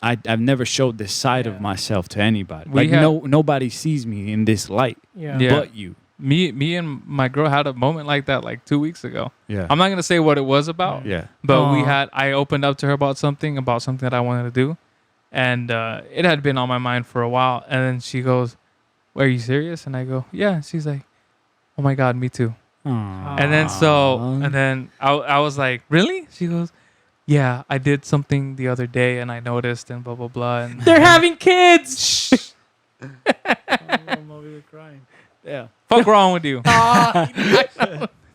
I've never showed this side of Yeah. myself to anybody. We Like have- nobody sees me in this light Yeah. Yeah. but you. Me and my girl had a moment like that like 2 weeks ago. Yeah. I'm not gonna say what it was about, Yeah. but Aw. I opened up to her about something that I wanted to do, and it had been on my mind for a while. And then she goes, "Are you serious?" And I go, "Yeah." She's like, "Oh my God, me too." Aww. And then I was like, "Really?" She goes, "Yeah, I did something the other day and I noticed and blah blah blah." And They're having kids. I'm over here crying. Yeah. fuck wrong with you? Aw.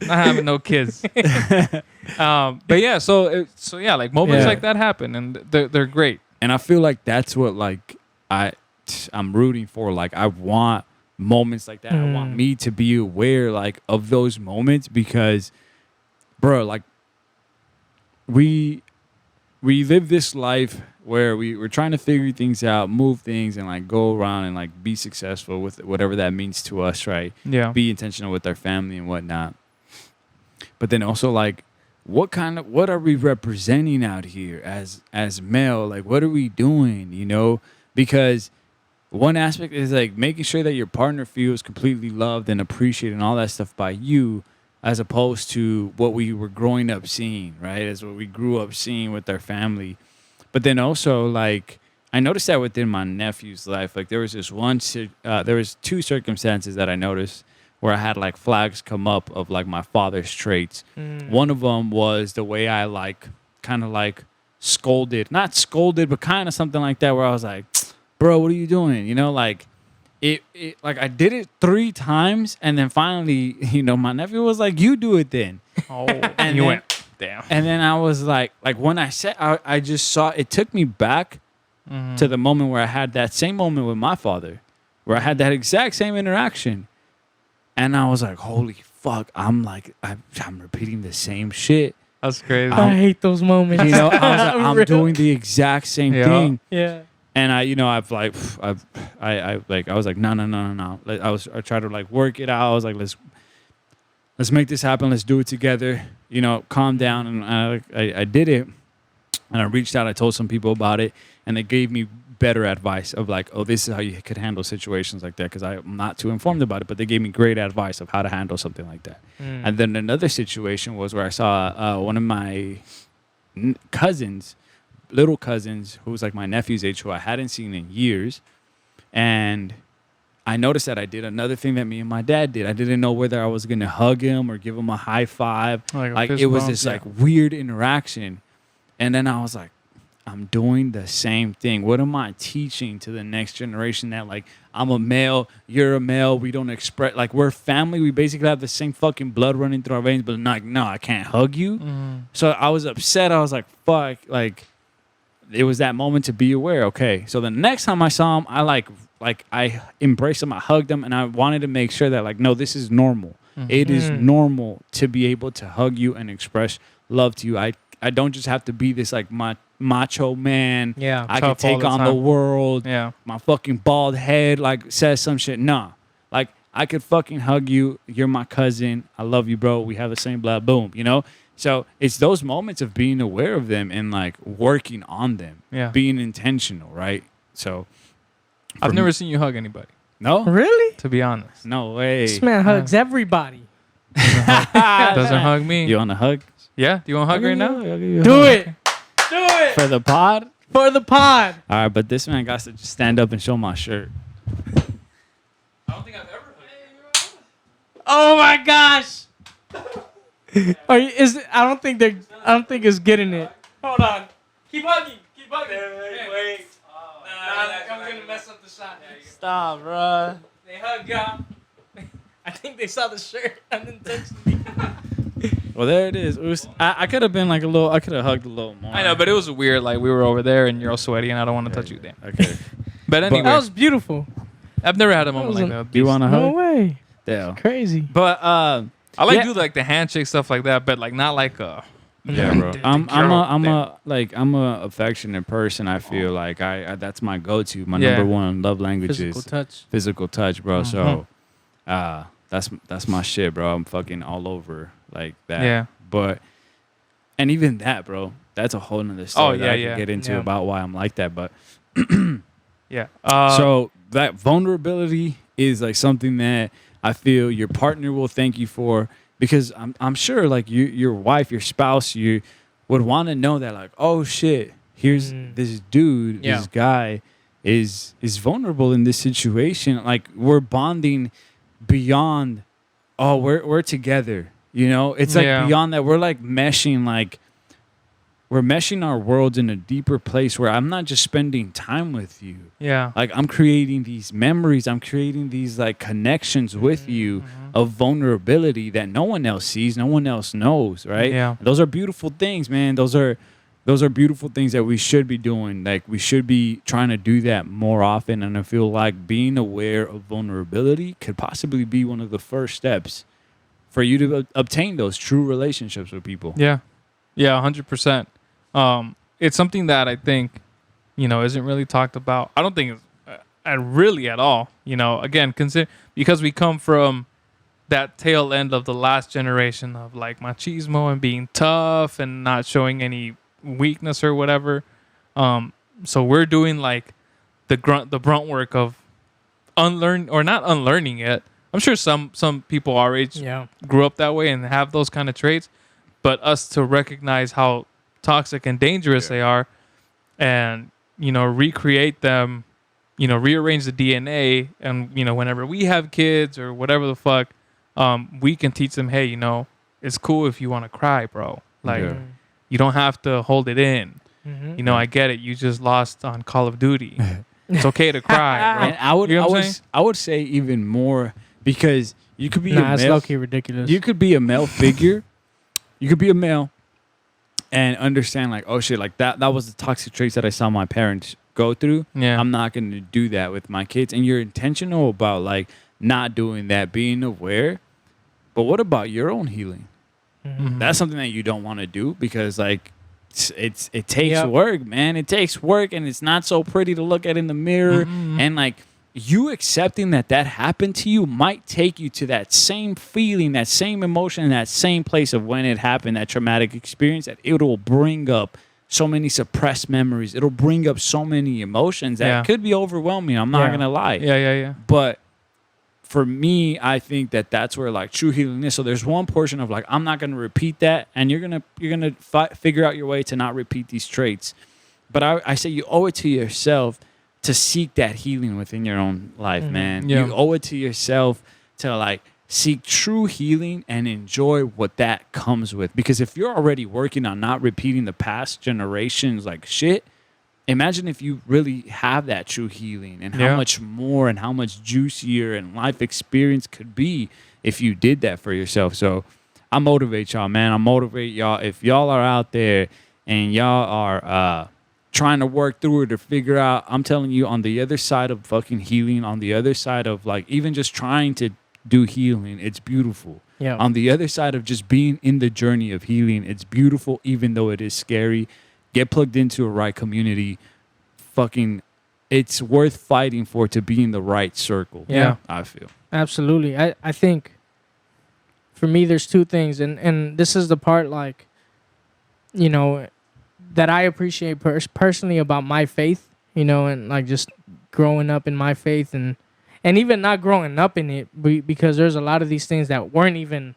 Not having no kids. But yeah, so yeah, like moments Yeah. like that happen and they're great. And I feel like that's what like I'm rooting for. Like I want moments like that. I want me to be aware like of those moments because, bro, like we live this life where we're trying to figure things out, move things, and like go around and like be successful with whatever that means to us, right? Yeah. Be intentional with our family and whatnot. But then also like what are we representing out here as male? Like what are we doing, Because one aspect is like making sure that your partner feels completely loved and appreciated and all that stuff by you, as opposed to what we were growing up seeing, right? As what we grew up seeing with our family. But then also like I noticed that within my nephew's life, like there was there was two circumstances that I noticed where I had like flags come up of like my father's traits. One of them was the way I like kind of like not scolded, but kind of something like that where I was like, bro, what are you doing? Like it like I did it 3 times and then finally, my nephew was like, you do it then. Oh, And you then- went, damn. And then I was like when I said, I just saw, it took me back to the moment where I had that same moment with my father, where I had that exact same interaction. And I was like, holy fuck, I'm repeating the same shit. That's crazy. I hate those moments. I was like, I'm Real. doing the exact same Yeah. thing. Yeah. And I was like, no. Like, I tried to like work it out. I was like, let's make this happen. Let's do it together. Calm down. And I did it. And I reached out. I told some people about it, and they gave me better advice of like, oh, this is how you could handle situations like that, because I'm not too informed about it. But they gave me great advice of how to handle something like that. And then another situation was where I saw one of my little cousins, who was like my nephew's age, who I hadn't seen in years. And I noticed that I did another thing that me and my dad did. I didn't know whether I was going to hug him or give him a high five. Like a Like fist it was bump, this yeah. like weird interaction. And then I was like, I'm doing the same thing. What am I teaching to the next generation? That like, I'm a male, you're a male. We don't express, like, we're family. We basically have the same fucking blood running through our veins, but like, no, I can't hug you. So I was upset. I was like, fuck, like, it was that moment to be aware. Okay, so the next time I saw him, I I embraced him, I hugged him, and I wanted to make sure that like, no, this is normal. It is normal to be able to hug you and express love to you. I don't just have to be this like macho man. Yeah. I Tough can all take the on the time. world. Yeah. My fucking bald head like says some shit. Nah, like I could fucking hug you. You're my cousin. I love you, bro. We have the same blood. Boom. You know. So it's those moments of being aware of them and like working on them. Yeah. Being intentional, right? So I've for never me- seen you hug anybody, no, Really? to be honest. no way. This man hugs everybody. Doesn't hug me. You want a hug? Yeah? Do you want to hug right now? Do it. Do it For the pod? for the pod. All right, but this man got to just stand up and show my shirt. I don't think I've ever hugged you. Oh my gosh. I don't think it's getting it. Hold on. Keep hugging. Keep hugging. Wait. I'm gonna mess up the shot. Stop, bro. They hug y'all. I think they saw the shirt unintentionally. Well, there it is. I could have been like I could have hugged a little more. I know, but it was weird. Like, we were over there and you're all sweaty and I don't want to touch you. Damn. Okay. But anyway, That was beautiful. I've never had a moment was like an- that. Do you want a No hug? way. Yeah. Crazy. But I like Yeah. do like the handshake stuff like that, but like not like a. yeah, bro. The I'm girl I'm a affectionate person. I feel like I that's my go-to. My Yeah. number one love language Physical is touch. physical touch, bro. So, that's my shit, bro. I'm fucking all over like that. Yeah. But and even that, bro, that's a whole nother story Oh, that yeah, I yeah. could get into Yeah. about why I'm like that. But Yeah. so that vulnerability is like something that I feel your partner will thank you for, because I'm sure like your wife, your spouse, you would want to know that like, oh shit, here's this dude, Yeah. this guy is vulnerable in this situation. Like we're bonding beyond, oh, we're together. You know, it's like Yeah. beyond that. We're like meshing, like we're meshing our worlds in a deeper place where I'm not just spending time with you. yeah. Like I'm creating these memories, I'm creating these like connections with you of vulnerability that no one else sees, no one else knows, right? Yeah. Those are beautiful things, man. Those are beautiful things that we should be doing. Like we should be trying to do that more often, and I feel like being aware of vulnerability could possibly be one of the first steps for you to obtain those true relationships with people. Yeah. Yeah, 100%. It's something that I think, isn't really talked about. I don't think it's really at all. Again, because we come from that tail end of the last generation of like machismo and being tough and not showing any weakness or whatever. So we're doing like the brunt work of not unlearning it. I'm sure some people our age Yeah. grew up that way and have those kind of traits, but us to recognize how toxic and dangerous they are and recreate them, rearrange the DNA, and whenever we have kids or whatever the fuck, we can teach them, hey, it's cool if you want to cry, bro. Like Yeah. you don't have to hold it in. Mm-hmm. I get it, you just lost on Call of Duty. It's okay to cry, bro. And I would, You know I what I'm would, saying? I would say even more, because you could be Nah, a it's male. low key ridiculous. You could be a male figure. You could be a male and understand like, oh shit, like that was the toxic traits that I saw my parents go through. Yeah. I'm not going to do that with my kids. And you're intentional about like not doing that, being aware. But what about your own healing? Mhm. That's something that you don't want to do, because like it takes Yep. work, man. It takes work, and it's not so pretty to look at in the mirror. Mhm. And like you accepting that happened to you might take you to that same feeling, that same emotion, that same place of when it happened, that traumatic experience, that it'll bring up so many suppressed memories. It'll bring up so many emotions that Yeah. could be overwhelming. I'm not Yeah. going to lie. Yeah. But for me, I think that's where like true healing is. So there's one portion of like, I'm not going to repeat that. And you're going to figure out your way to not repeat these traits. But I say you owe it to yourself to seek that healing within your own life, man. Yeah. You owe it to yourself to like seek true healing and enjoy what that comes with. Because if you're already working on not repeating the past generations like shit, imagine if you really have that true healing, and how Yeah. much more and how much juicier and life experience could be if you did that for yourself. So I motivate y'all, man. I motivate y'all. If y'all are out there and y'all are trying to work through it or figure out. I'm telling you, on the other side of fucking healing, on the other side of like even just trying to do healing, it's beautiful. Yeah. On the other side of just being in the journey of healing, it's beautiful, even though it is scary. Get plugged into a right community. Fucking, it's worth fighting for to be in the right circle. Yeah. I feel. Absolutely. I think for me there's two things, and this is the part, like, you know, that I appreciate personally about my faith, you know, and like just growing up in my faith, and even not growing up in it, because there's a lot of these things that weren't even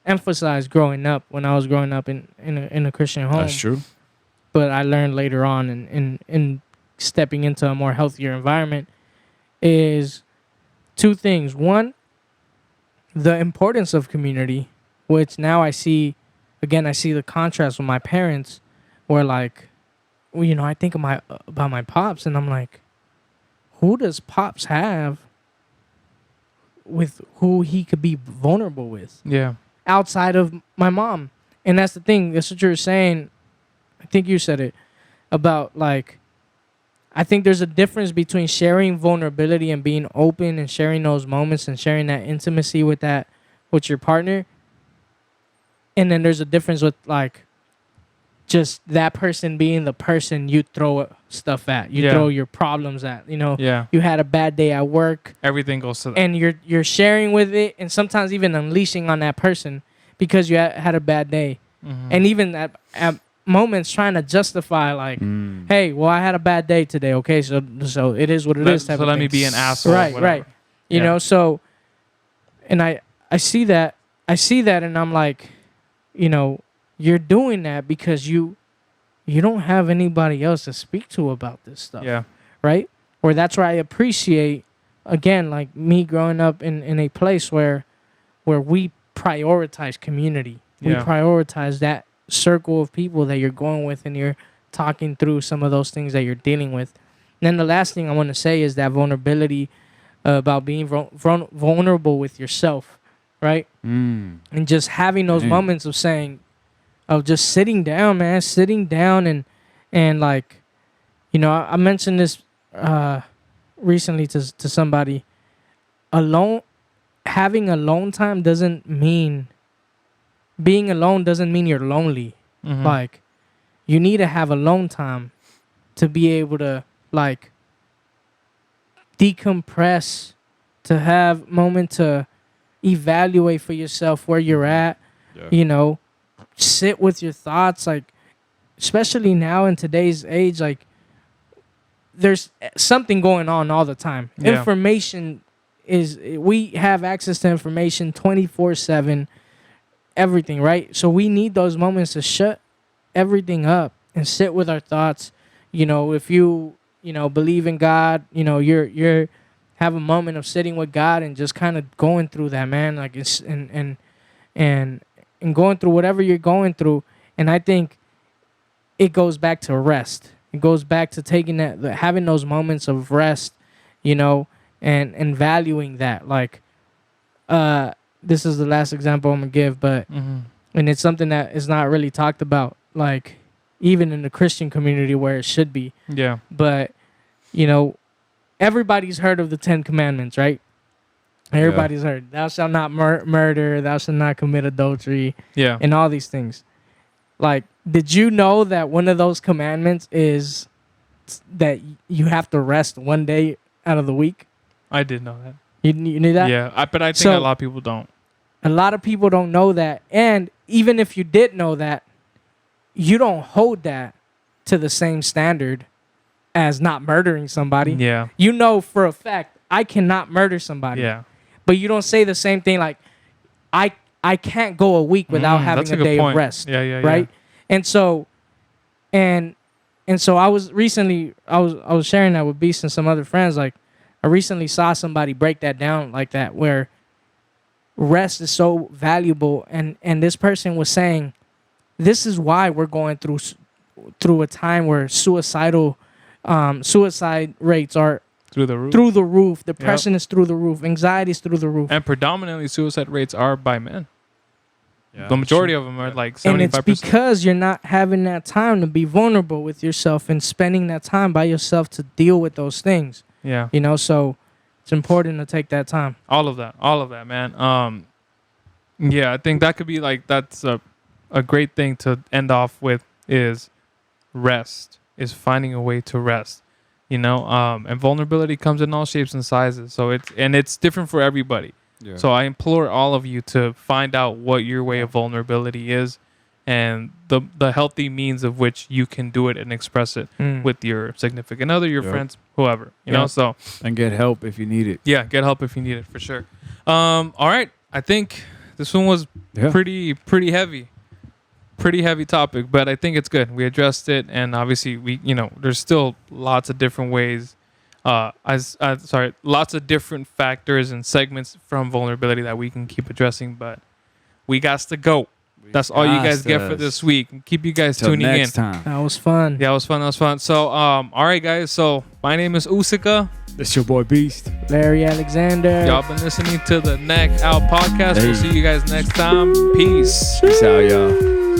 emphasized growing up when I was growing up in a Christian home. That's true. But I learned later on in stepping into a more healthier environment is two things. One, the importance of community, which now I see, again, I see the contrast with my parents, where like, well, you know, I think about my pops, and I'm like, who does pops have with who he could be vulnerable with Yeah. outside of my mom? And that's the thing. That's what you're saying. I think you said it about, like, I think there's a difference between sharing vulnerability and being open and sharing those moments and sharing that intimacy with your partner. And then there's a difference with, like, just that person being the person you throw stuff at. You Yeah. throw your problems at, you know. Yeah. You had a bad day at work, Everything goes to that. and you're sharing with it, and sometimes even unleashing on that person because you had a bad day. Mhm. And even at moments trying to justify, like, hey, well, I had a bad day today, okay, so it is what it is. So let me be an asshole. Right, whatever. right. You Yeah. know, so, and I see that, and I'm like, you know, you're doing that because you don't have anybody else to speak to about this stuff. Yeah. Right? Or that's where I appreciate, again, like me growing up in a place where we prioritize community. We Yeah. prioritize that circle of people that you're going with, and you're talking through some of those things that you're dealing with. And then the last thing I want to say is that vulnerability, about being vulnerable with yourself, right? And just having those Man. moments of saying, of just sitting down, man, and like, you know, I mentioned this recently to somebody. Having alone time doesn't mean, being alone doesn't mean you're lonely. Mhm. Like, you need to have alone time to be able to, like, decompress, to have moment to evaluate for yourself where you're at, you know, sit with your thoughts, like, especially now in today's age, like, there's something going on all the time. Yeah. Information we have access to information 24/7, everything, right? So we need those moments to shut everything up and sit with our thoughts. You know, if you believe in God, you know, you're have a moment of sitting with God and just kind of going through that, man, like, it's and going through whatever you're going through. And I think it goes back to rest. It goes back to taking having those moments of rest, you know, and valuing that. Like, this is the last example I'm gonna give, but Mhm. and it's something that is not really talked about, like, even in the Christian community where it should be. Yeah. But, you know, everybody's heard of the 10 Commandments, right? Everybody's heard, thou shalt not murder, thou shalt not commit adultery, Yeah. and all these things. Like, did you know that one of those commandments is that you have to rest one day out of the week? I did know that. You knew that? Yeah. But I think So- a lot of people don't. A lot of people don't know that. And even if you did know that, you don't hold that to the same standard as not murdering somebody. Yeah. You know for a fact, I cannot murder somebody. Yeah. But you don't say the same thing, like, I can't go a week without having that's a a good day point. of rest. Yeah. Yeah. Right? And so I was recently I was sharing that with Beast and some other friends. Like, I recently saw somebody break that down like that, where rest is so valuable, and this person was saying, this is why we're going through a time where suicide rates are Through the roof. through the roof, depression is through the roof, anxiety is through the roof. And predominantly suicide rates are by men. Yeah. The majority of them are like And it's 75%. because you're not having that time to be vulnerable with yourself and spending that time by yourself to deal with those things. Yeah. You know, so it's important to take that time. All of that, man. Yeah, I think that could be like, that's a great thing to end off with, is rest, is finding a way to rest, you know. And vulnerability comes in all shapes and sizes, so it's different for everybody. Yeah. So I implore all of you to find out what your way of vulnerability is, and the healthy means of which you can do it and express it with your significant other, your Yep. friends, whoever, you know. Yep. So and get help if you need it. yeah, get help if you need it, for sure. All right, I think this one was Yeah. pretty heavy topic, but I think it's good. We addressed it, and obviously there's still lots of different ways, lots of different factors and segments from vulnerability that we can keep addressing, but we got to go. That's all you guys get for this week. Keep you guys Till tuning next in. time. That was fun. Yeah, it was fun. So, all right, guys. So my name is Usika. It's your boy Beast. Larry Alexander. Y'all been listening to the Neck Out podcast. Hey. We'll see you guys next time. Peace. Peace out, y'all.